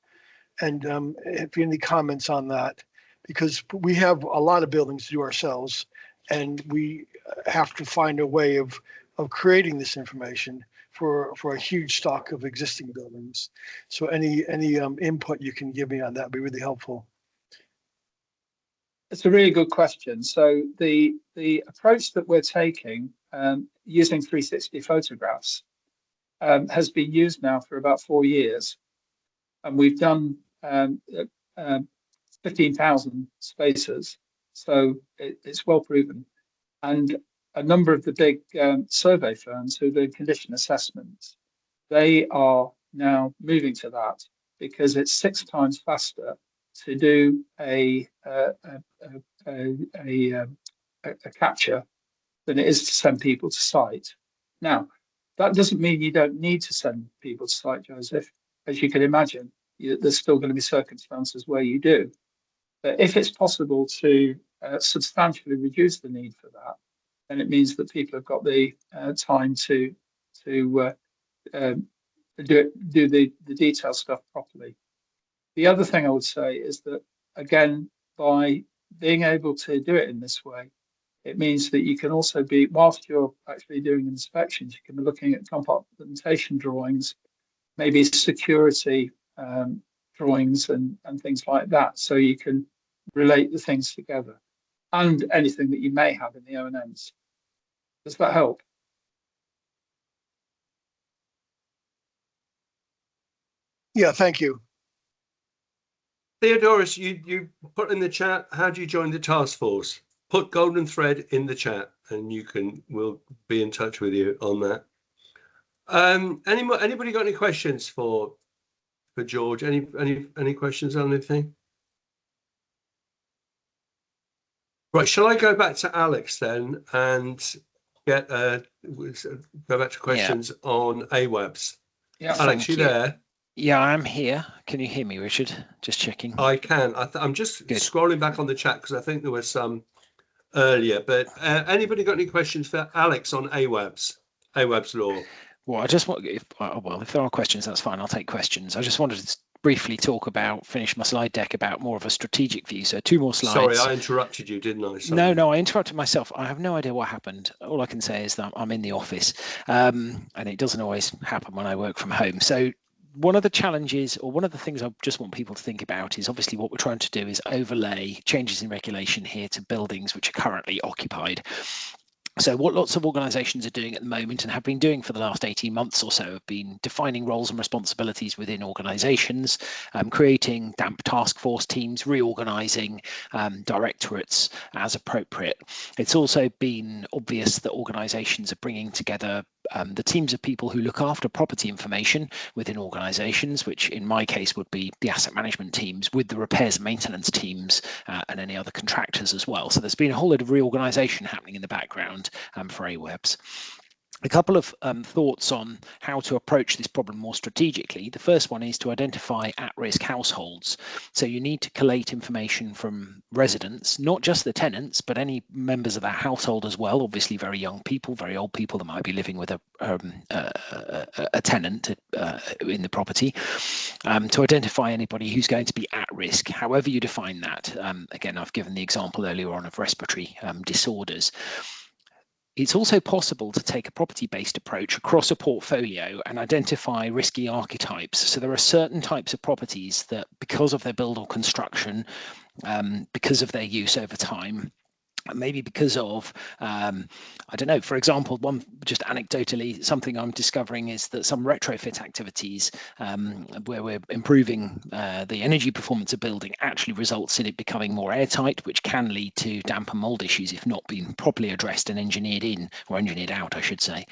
And if you have any comments on that, because we have a lot of buildings to do ourselves, and we have to find a way of creating this information for a huge stock of existing buildings. So any input you can give me on that would be really helpful. It's a really good question. So the approach that we're taking using 360 photographs has been used now for about 4 years, and we've done 15,000 spaces, so it's well proven. And a number of the big survey firms who do condition assessments, they are now moving to that because it's 6 times faster to do a capture than it is to send people to site. Now, that doesn't mean you don't need to send people to site, Joseph. As you can imagine, there's still going to be circumstances where you do. But if it's possible to substantially reduce the need for that, then it means that people have got the time to do the detailed stuff properly. The other thing I would say is that, again, by being able to do it in this way, it means that you can also be, whilst you're actually doing inspections, you can be looking at compartmentation drawings, maybe security drawings and things like that. So you can relate the things together and anything that you may have in the O&Ms. Does that help? Yeah, thank you. Theodorus, you put in the chat, how do you join the task force? Put Golden Thread in the chat and we'll be in touch with you on that. Anybody got any questions for George? Any questions on anything? Right, shall I go back to Alex then and go back to questions on AWABs? Yeah, Alex, you there? Yeah, I'm here. Can you hear me, Richard? Just checking. I can. I'm just scrolling back on the chat because I think there were some earlier. But anybody got any questions for Alex on AWABs law? Well, I just want, if there are questions, that's fine. I'll take questions. I just wanted to briefly finish my slide deck about more of a strategic view. So 2 more slides. Sorry, I interrupted you, didn't I? Sorry. No, I interrupted myself. I have no idea what happened. All I can say is that I'm in the office, and it doesn't always happen when I work from home. So one of the challenges, or one of the things I just want people to think about, is obviously what we're trying to do is overlay changes in regulation here to buildings which are currently occupied. So what lots of organisations are doing at the moment, and have been doing for the last 18 months or so, have been defining roles and responsibilities within organisations, creating damp task force teams, reorganising directorates as appropriate. It's also been obvious that organisations are bringing together the teams of people who look after property information within organisations, which in my case would be the asset management teams, with the repairs and maintenance teams and any other contractors as well. So there's been a whole lot of reorganisation happening in the background for AWEBs. A couple of thoughts on how to approach this problem more strategically. The first one is to identify at-risk households. So you need to collate information from residents, not just the tenants, but any members of that household as well. Obviously, very young people, very old people that might be living with a tenant in the property, to identify anybody who's going to be at risk, however you define that. Again, I've given the example earlier on of respiratory disorders. It's also possible to take a property-based approach across a portfolio and identify risky archetypes. So there are certain types of properties that, because of their build or construction, because of their use over time, maybe because of, I don't know, for example, one just anecdotally, something I'm discovering is that some retrofit activities where we're improving the energy performance of building actually results in it becoming more airtight, which can lead to damp and mold issues if not being properly addressed and engineered in, or engineered out, I should say.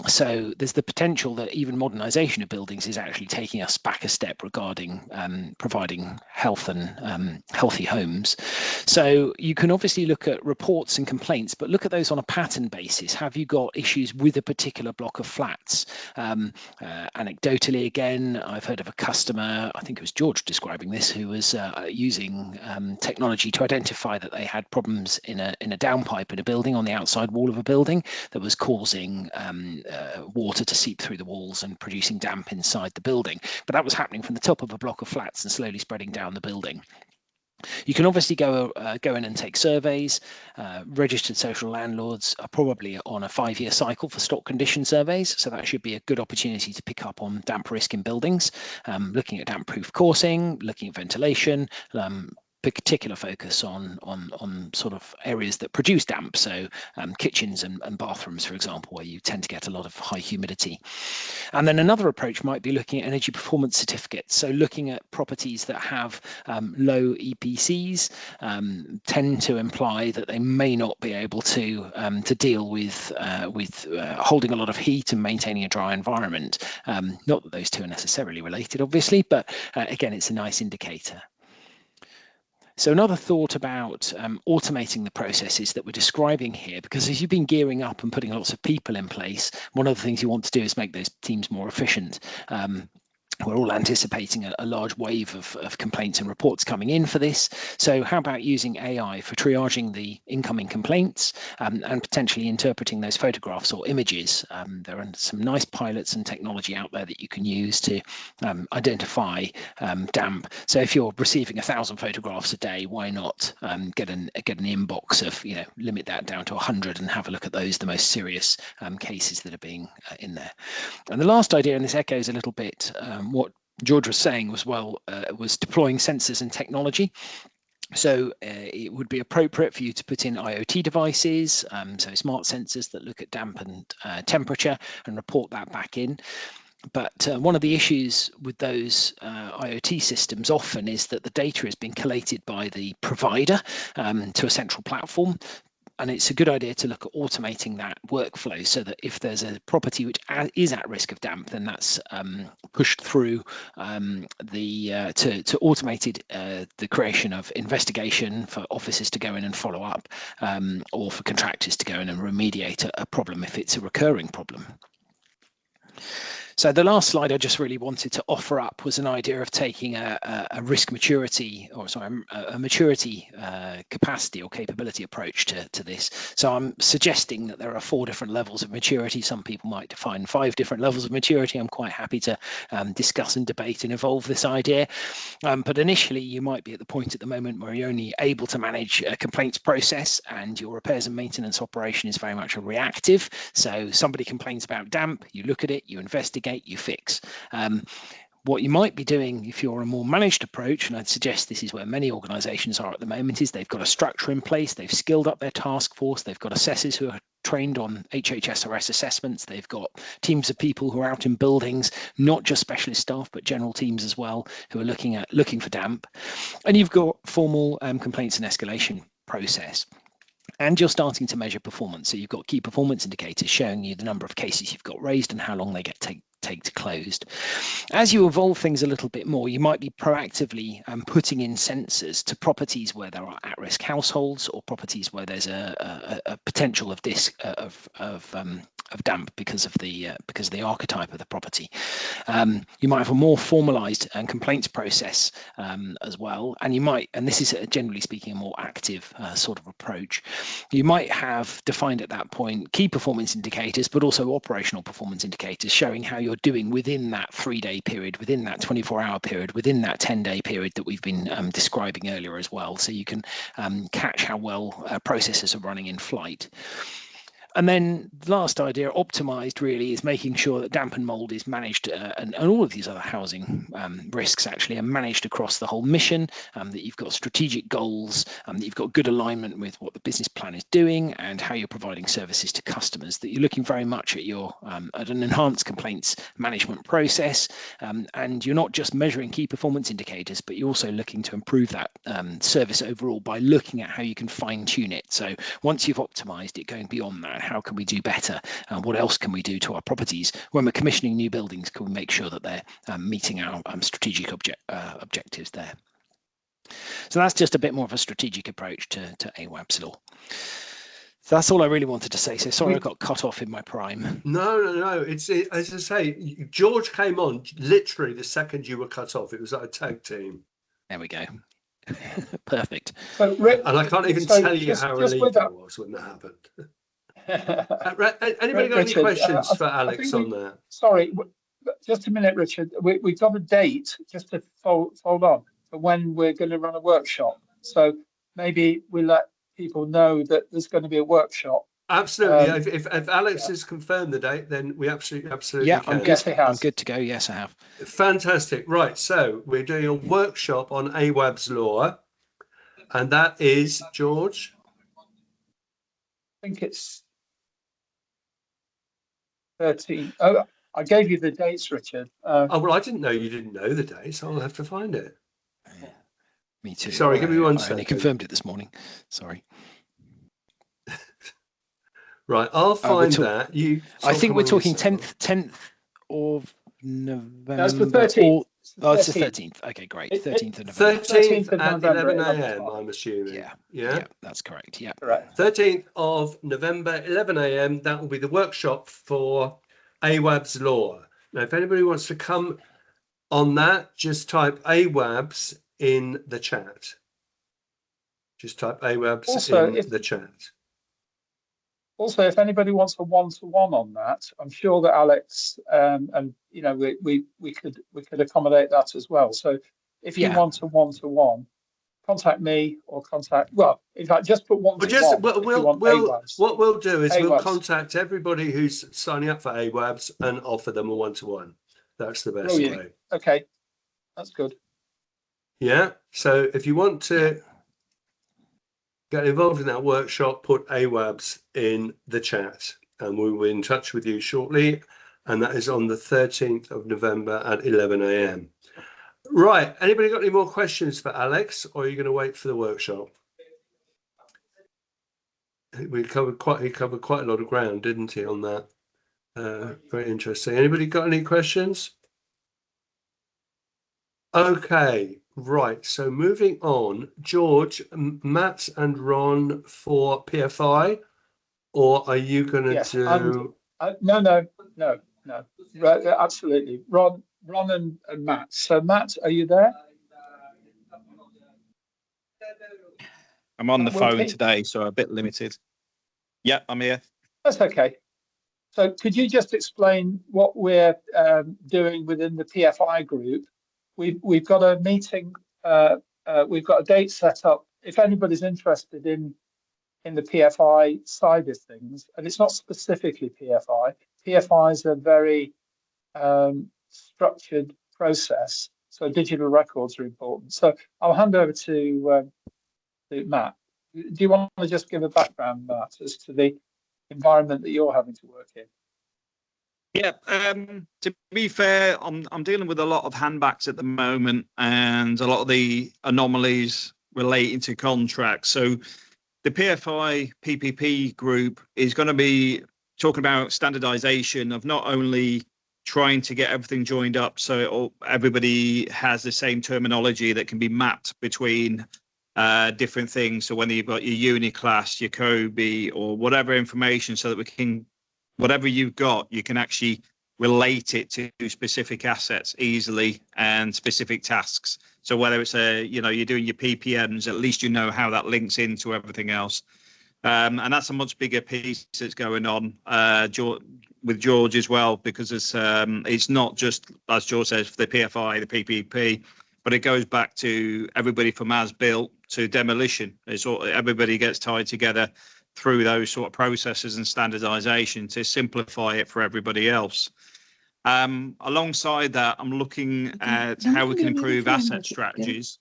So there's the potential that even modernisation of buildings is actually taking us back a step regarding providing health and healthy homes. So you can obviously look at reports and complaints, but look at those on a pattern basis. Have you got issues with a particular block of flats? Anecdotally, again, I've heard of a customer, I think it was George describing this, who was using technology to identify that they had problems in a downpipe in a building, on the outside wall of a building, that was causing water to seep through the walls and producing damp inside the building. But that was happening from the top of a block of flats and slowly spreading down the building. You can obviously go in and take surveys. Registered social landlords are probably on a 5-year cycle for stock condition surveys, so that should be a good opportunity to pick up on damp risk in buildings, looking at damp proof coursing, looking at ventilation, particular focus on sort of areas that produce damp, so kitchens and bathrooms, for example, where you tend to get a lot of high humidity. And then another approach might be looking at energy performance certificates, so looking at properties that have low EPCs tend to imply that they may not be able to deal with holding a lot of heat and maintaining a dry environment. Not that those two are necessarily related, obviously, but again, it's a nice indicator. So another thought about automating the processes that we're describing here, because as you've been gearing up and putting lots of people in place, one of the things you want to do is make those teams more efficient. We're all anticipating a large wave of complaints and reports coming in for this. So how about using AI for triaging the incoming complaints and potentially interpreting those photographs or images? There are some nice pilots and technology out there that you can use to identify damp. So if you're receiving 1,000 photographs a day, why not get an inbox of, limit that down to 100 and have a look at those, the most serious cases that are being in there. And the last idea, and this echoes a little bit what George was saying, was deploying sensors and technology. So it would be appropriate for you to put in IoT devices, so smart sensors that look at damp and temperature and report that back in. But one of the issues with those IoT systems often is that the data is being collated by the provider to a central platform. And it's a good idea to look at automating that workflow so that if there's a property which is at risk of damp, then that's pushed through to automated the creation of investigation for officers to go in and follow up, or for contractors to go in and remediate a problem if it's a recurring problem. So the last slide I just really wanted to offer up was an idea of taking a risk maturity, or sorry, a maturity capacity or capability approach to this. So I'm suggesting that there are 4 different levels of maturity. Some people might define 5 different levels of maturity. I'm quite happy to discuss and debate and evolve this idea. But initially, you might be at the point at the moment where you're only able to manage a complaints process and your repairs and maintenance operation is very much a reactive. So somebody complains about damp, you look at it, you investigate, mitigate, you fix. What you might be doing if you're a more managed approach, and I'd suggest this is where many organizations are at the moment, is they've got a structure in place, they've skilled up their task force, they've got assessors who are trained on HHSRS assessments, they've got teams of people who are out in buildings, not just specialist staff, but general teams as well, who are looking for damp. And you've got formal complaints and escalation process. And you're starting to measure performance. So you've got key performance indicators showing you the number of cases you've got raised and how long they take to closed. As you evolve things a little bit more, you might be proactively putting in sensors to properties where there are at-risk households or properties where there's a potential of damp because of the archetype of the property. You might have a more formalized complaints process as well, and you might, and this is generally speaking a more active sort of approach. You might have defined at that point key performance indicators, but also operational performance indicators showing how you're doing within that 3-day period, within that 24-hour period, within that 10-day period that we've been describing earlier as well. So you can catch how well processes are running in flight. And then the last idea, optimized, really is making sure that damp and mold is managed, and all of these other housing risks actually are managed across the whole mission, that you've got strategic goals, that you've got good alignment with what the business plan is doing and how you're providing services to customers, that you're looking very much at your at an enhanced complaints management process, and you're not just measuring key performance indicators, but you're also looking to improve that service overall by looking at how you can fine tune it. So once you've optimized it, going beyond that, how can we do better? What else can we do to our properties? When we're commissioning new buildings, can we make sure that they're meeting our strategic objectives there? So that's just a bit more of a strategic approach to AWAB's law. So that's all I really wanted to say. So sorry I got cut off in my prime. No. It's as I say, George came on literally the second you were cut off. It was like a tag team. There we go. Perfect. So, and I can't even tell you how relieved I was when that happened. Anybody got Richard, any questions for Alex on that? Sorry, just a minute, Richard. We've got a date just to fold on for when we're going to run a workshop. So maybe we let people know that there's going to be a workshop. Absolutely. If Alex has confirmed the date, then we absolutely yeah, can. I'm good to go. Yes, I have. Fantastic. Right. So we're doing a workshop on AWAB's law, and that is, George? I think it's 13. Oh, I gave you the dates, Richard. Oh, well, I didn't know you didn't know the dates. I'll have to find it. Me too. Sorry, give me 1 second. I only confirmed it this morning. Sorry. Right, I'll find that. I think we're talking 10th of November. That's the 13th. It's the 13th. Okay, great. 13th of November. 13th at 11 a.m. I'm assuming. Yeah, that's correct. Yeah. Correct. 13th of November, 11 a.m. That will be the workshop for AWAB's law. Now, if anybody wants to come on that, just type AWAB's in the chat. Just type AWAB's in the chat. Also, if anybody wants a one-to-one on that, I'm sure that Alex and you know we could accommodate that as well. So if you want a one-to-one, contact me or contact. Well, in fact, just put one-to-one. What we'll do is we'll contact everybody who's signing up for AWABs and offer them a one-to-one. That's the best way. Okay, that's good. Yeah. So if you want to get involved in that workshop, put AWABs in the chat and we will be in touch with you shortly. And that is on the 13th of November at 11 a.m. Right. Anybody got any more questions for Alex, or are you going to wait for the workshop? He covered quite a lot of ground, didn't he, on that? Very interesting. Anybody got any questions? Okay. Right, so moving on, George, Matt and Ron for PFI, or are you going to do? No. Right, absolutely. Ron and Matt. So Matt, are you there? I'm on the phone today, so a bit limited. Yeah, I'm here. That's okay. So could you just explain what we're doing within the PFI group? We've got a meeting. We've got a date set up. If anybody's interested in the PFI side of things, and it's not specifically PFI. PFIs are very structured process. So digital records are important. So I'll hand over to Matt. Do you want to just give a background, Matt, as to the environment that you're having to work in? Yeah, to be fair, I'm dealing with a lot of handbacks at the moment and a lot of the anomalies relating to contracts. So the PFI PPP group is going to be talking about standardization of not only trying to get everything joined up so everybody has the same terminology that can be mapped between different things. So whether you've got your Uniclass, your Kobe, or whatever information, so that we can, whatever you've got, you can actually relate it to specific assets easily and specific tasks. So whether it's you're doing your PPMs, at least you know how that links into everything else. And that's a much bigger piece that's going on with George as well, because it's not just, as George says, the PFI, the PPP, but it goes back to everybody from as built to demolition. Everybody gets tied together through those sort of processes and standardization to simplify it for everybody else. Alongside that, I'm looking at how we can improve asset strategies,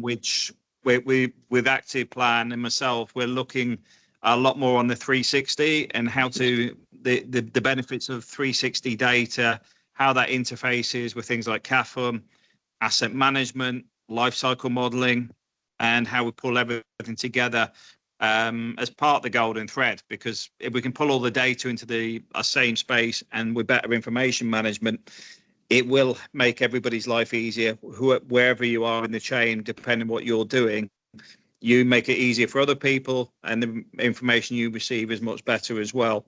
which with Active Plan and myself, we're looking a lot more on the 360 and how to the benefits of 360 data, how that interfaces with things like CAFM, asset management, life cycle modeling, and how we pull everything together as part of the golden thread. Because if we can pull all the data into the same space and with better information management, it will make everybody's life easier, wherever you are in the chain, depending on what you're doing. You make it easier for other people, and the information you receive is much better as well.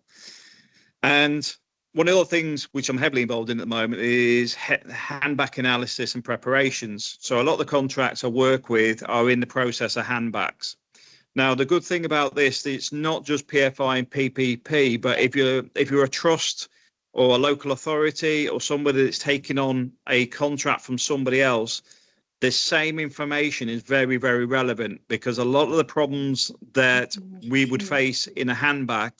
And one of the things which I'm heavily involved in at the moment is handback analysis and preparations. So a lot of the contracts I work with are in the process of handbacks. Now, the good thing about this, it's not just PFI and PPP, but if you're a trust or a local authority or somebody that's taking on a contract from somebody else, the same information is very, very relevant, because a lot of the problems that we would face in a handback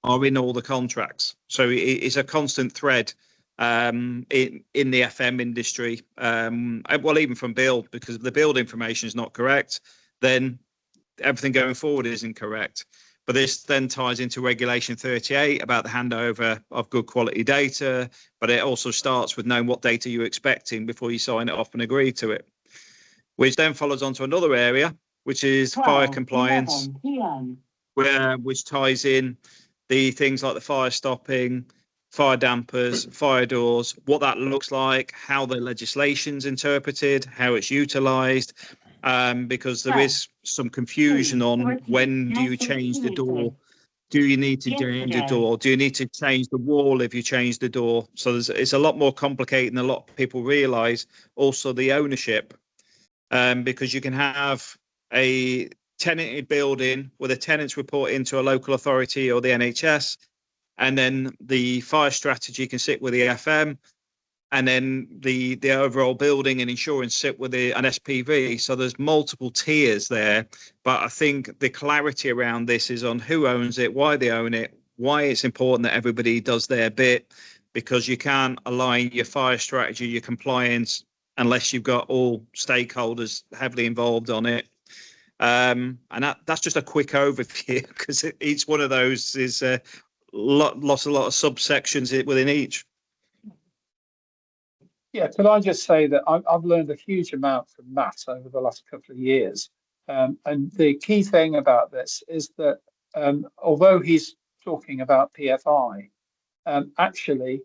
are in all the contracts. So it's a constant thread in the FM industry. Well, even from build, because if the build information is not correct, then everything going forward isn't correct. But this then ties into Regulation 38 about the handover of good quality data. But it also starts with knowing what data you're expecting before you sign it off and agree to it, which then follows on to another area, which is fire compliance, which ties in the things like the fire stopping, fire dampers, fire doors, what that looks like, how the legislation's interpreted, how it's utilised, because there is some confusion on when do you change the door. Do you need to change the door? Do you need to change the wall if you change the door? So it's a lot more complicated than a lot of people realise. Also the ownership, because you can have a tenanted building where the tenants report into a local authority or the NHS, and then the fire strategy can sit with the FM, and then the overall building and insurance sit with an SPV. So there's multiple tiers there, but I think the clarity around this is on who owns it, why they own it, why it's important that everybody does their bit, because you can't align your fire strategy, your compliance, unless you've got all stakeholders heavily involved on it. And that's just a quick overview, because each one of those is a lot of subsections within each. Yeah, can I just say that I've learned a huge amount from Matt over the last couple of years. And the key thing about this is that although he's talking about PFI, actually,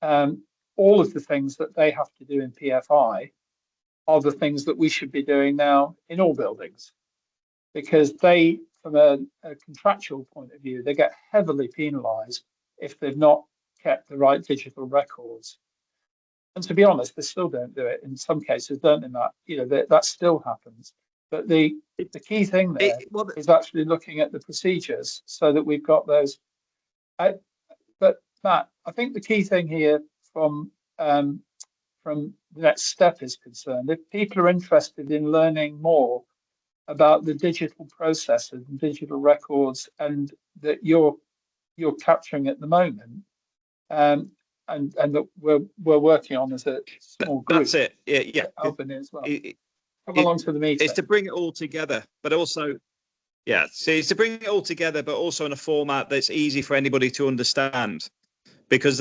all of the things that they have to do in PFI are the things that we should be doing now in all buildings, because they, from a contractual point of view, they get heavily penalised if they've not kept the right digital records. And to be honest, they still don't do it. In some cases, don't in that, that still happens. But the key thing there is actually looking at the procedures so that we've got those. But Matt, I think the key thing here from the next step is concerned, if people are interested in learning more about the digital processes and digital records and that you're capturing at the moment, that we're working on as a small group. That's it. Yeah. Albany as well. Come It- along to the meeting. It's to bring it all together, but also, yeah, so it's to bring it all together, but also in a format that's easy for anybody to understand. Because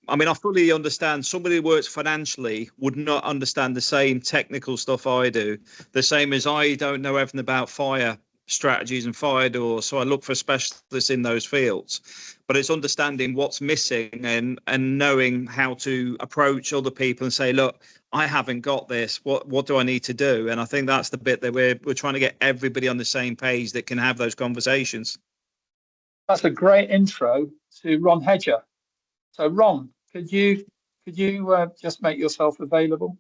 I mean, I fully understand somebody who works financially would not understand the same technical stuff I do. The same as I don't know everything about fire strategies and fire doors, so I look for specialists in those fields. But it's understanding what's missing and knowing how to approach other people and say, look, I haven't got this. What do I need to do? And I think that's the bit that we're trying to get everybody on the same page that can have those conversations. That's a great intro to Ron Hedger. So Ron, could you just make yourself available?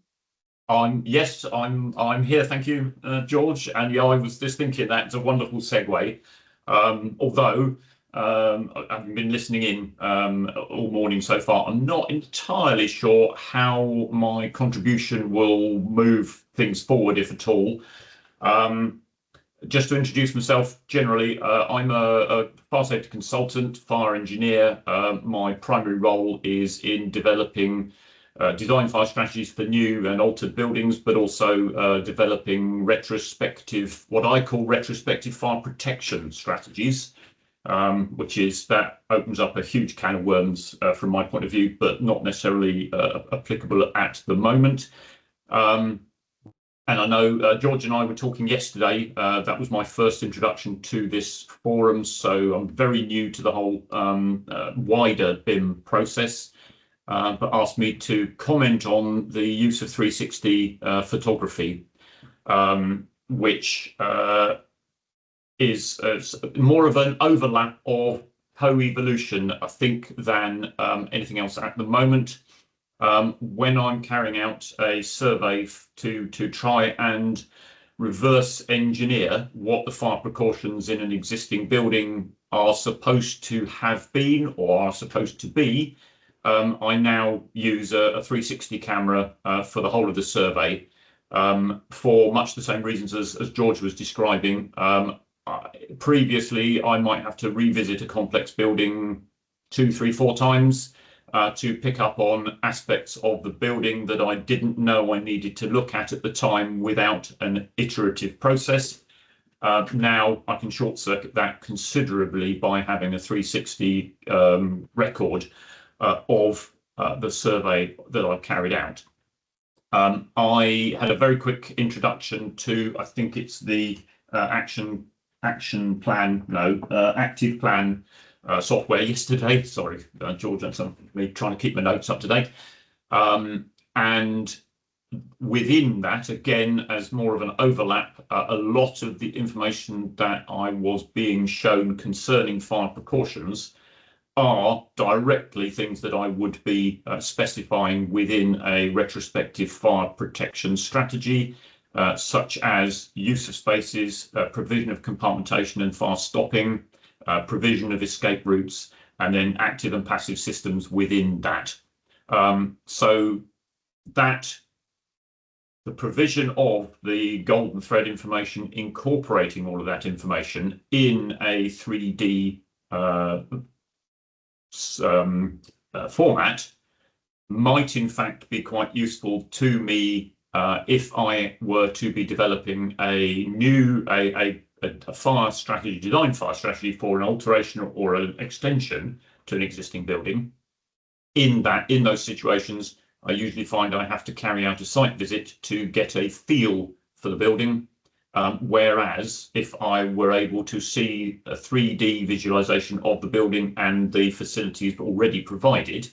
Yes, I'm here. Thank you, George. And yeah, I was just thinking that's a wonderful segue. Although I've been listening in all morning so far, I'm not entirely sure how my contribution will move things forward, if at all. Just to introduce myself generally, I'm a fire safety consultant, fire engineer. My primary role is in developing design fire strategies for new and altered buildings, but also developing what I call retrospective fire protection strategies, that opens up a huge can of worms from my point of view, but not necessarily applicable at the moment. And I know George and I were talking yesterday. That was my first introduction to this forum, so I'm very new to the whole wider BIM process. But asked me to comment on the use of 360 photography, which is more of an overlap of co-evolution, I think, than anything else at the moment. When I'm carrying out a survey to try and reverse engineer what the fire precautions in an existing building are supposed to have been or are supposed to be, I now use a 360 camera for the whole of the survey, for much the same reasons as George was describing. Previously, I might have to revisit a complex building 2, 3, 4 times to pick up on aspects of the building that I didn't know I needed to look at the time without an iterative process. Now I can short circuit that considerably by having a 360 record of the survey that I've carried out. I had a very quick introduction to, I think it's the active plan software yesterday. Sorry, George, that's me trying to keep my notes up to date. And within that, again, as more of an overlap, a lot of the information that I was being shown concerning fire precautions are directly things that I would be specifying within a retrospective fire protection strategy, such as use of spaces, provision of compartmentation and fire stopping, provision of escape routes, and then active and passive systems within that. So that the provision of the golden thread information, incorporating all of that information in a 3D format might in fact be quite useful to me if I were to be developing a fire strategy, design fire strategy for an alteration or an extension to an existing building. In those situations, I usually find I have to carry out a site visit to get a feel for the building. Whereas if I were able to see a 3D visualization of the building and the facilities already provided,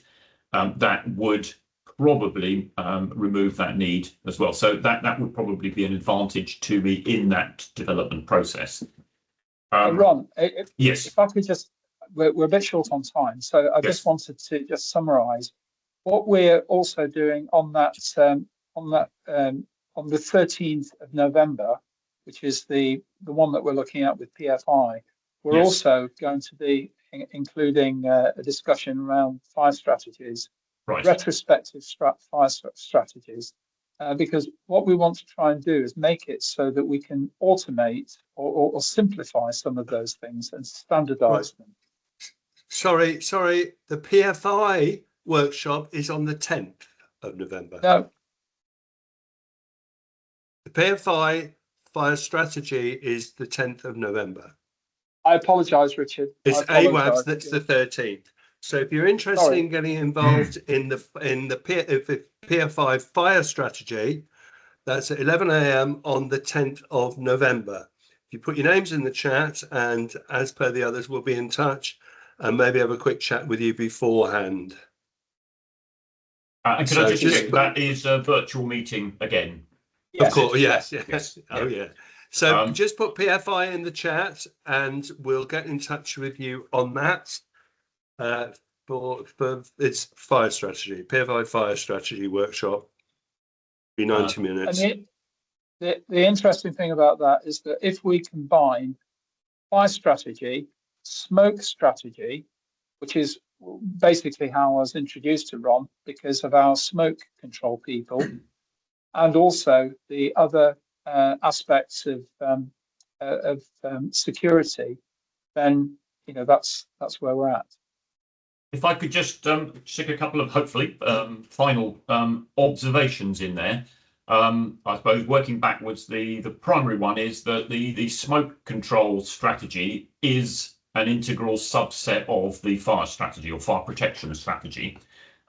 that would probably remove that need as well. So that would probably be an advantage to me in that development process. Ron, yes. If I could just, we're a bit short on time, so I just wanted to just summarize what we're also doing on that on the 13th of November, which is the one that we're looking at with PFI. We're also going to be including a discussion around fire strategies, retrospective fire strategies, because what we want to try and do is make it so that we can automate or simplify some of those things and standardize them. Sorry, the PFI workshop is on the 10th of November. No, The PFI fire strategy is the 10th of November. I apologise, Richard. It's I apologise. AWABS, that's the 13th. So if you're interested Sorry. in getting involved in the PFI fire strategy, that's at 11 a.m. on the 10th of November. If you put your names in the chat, and as per the others, we'll be in touch and maybe have a quick chat with you beforehand. And can I just check, that is a virtual meeting again? Of course, yes. Oh, yeah. yeah. So just put PFI in the chat and we'll get in touch with you on that for its fire strategy, PFI fire strategy workshop. Be 90 minutes. And the interesting thing about that is that if we combine fire strategy, smoke strategy, which is basically how I was introduced to Ron because of our smoke control people, and also the other aspects of security, then that's where we're at. If I could just stick a couple of hopefully final observations in there. I suppose working backwards, the primary one is that the smoke control strategy is an integral subset of the fire strategy or fire protection strategy.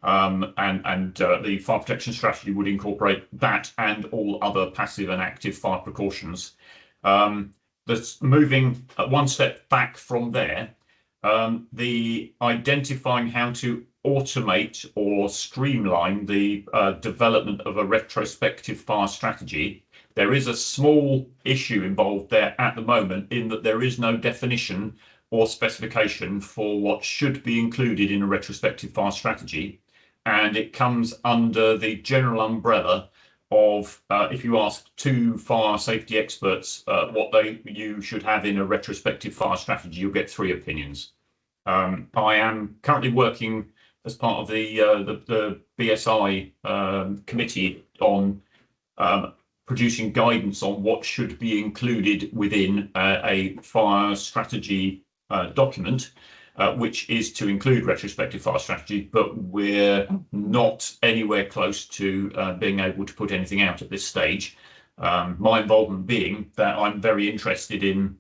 The fire protection strategy would incorporate that and all other passive and active fire precautions. That's moving one step back from there. The identifying how to automate or streamline the development of a retrospective fire strategy. There is a small issue involved there at the moment in that there is no definition or specification for what should be included in a retrospective fire strategy. And it comes under the general umbrella of if you ask two fire safety experts what you should have in a retrospective fire strategy, you'll get three opinions. I am currently working as part of the BSI committee on producing guidance on what should be included within a fire strategy document, which is to include retrospective fire strategy, but we're not anywhere close to being able to put anything out at this stage. My involvement being that I'm very interested in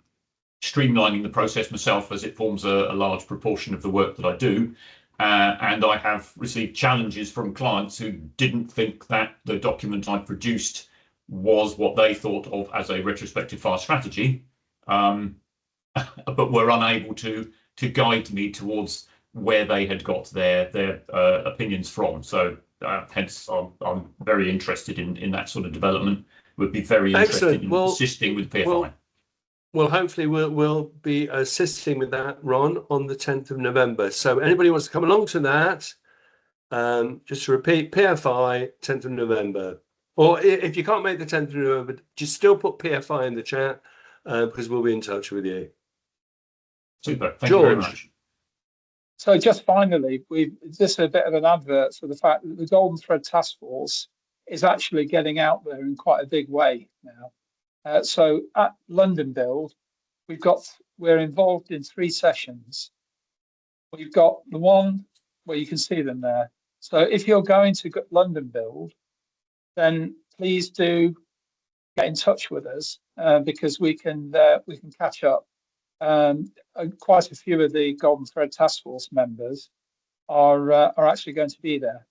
streamlining the process myself, as it forms a large proportion of the work that I do. And I have received challenges from clients who didn't think that the document I produced was what they thought of as a retrospective fire strategy, but were unable to guide me towards where they had got their opinions from. So hence I'm very interested in that sort of development. Would be very interested in assisting with PFI. Well, hopefully we'll be assisting with that, Ron, on the 10th of November. So anybody wants to come along to that, just to repeat, PFI 10th of November. Or if you can't make the 10th of November, just still put PFI in the chat because we'll be in touch with you. Super. Thank you very much. So just finally, this is a bit of an advert for the fact that the Golden Thread Task Force is actually getting out there in quite a big way now. So at London Build, we're involved in 3 sessions. We've got the one where you can see them there. So if you're going to London Build, then please do get in touch with us because we can catch up. Quite a few of the Golden Thread Task Force members are actually going to be there.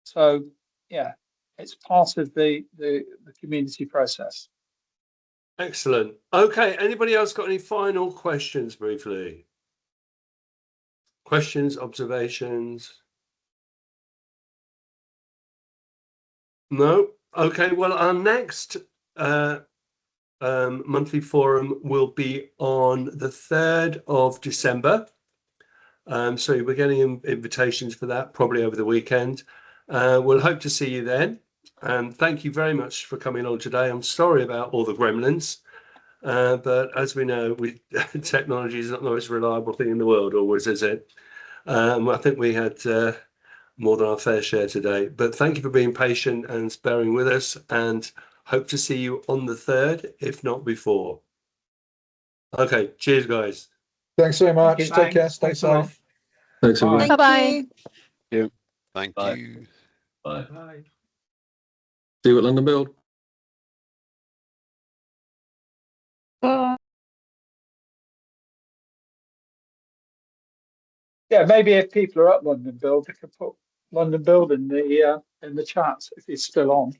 So yeah, it's part of the community process. Excellent. Okay, anybody else got any final questions briefly? Questions, observations? No? Okay, well, our next monthly forum will be on the 3rd of December. So we're getting invitations for that probably over the weekend. We'll hope to see you then. And thank you very much for coming on today. I'm sorry about all the gremlins, but as we know, technology is not the most reliable thing in the world, always, is it? I think we had more than our fair share today. But thank you for being patient and bearing with us, and hope to see you on the 3rd, if not before. Okay, cheers, guys. Thanks so much. Take care. Stay safe. Thanks, everyone. Bye-bye. Thank Bye. you. Bye. Bye. See you at London Build. Yeah, maybe if people are at London Build, they could put London Build in the chat if it's still on.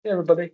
Hey, everybody.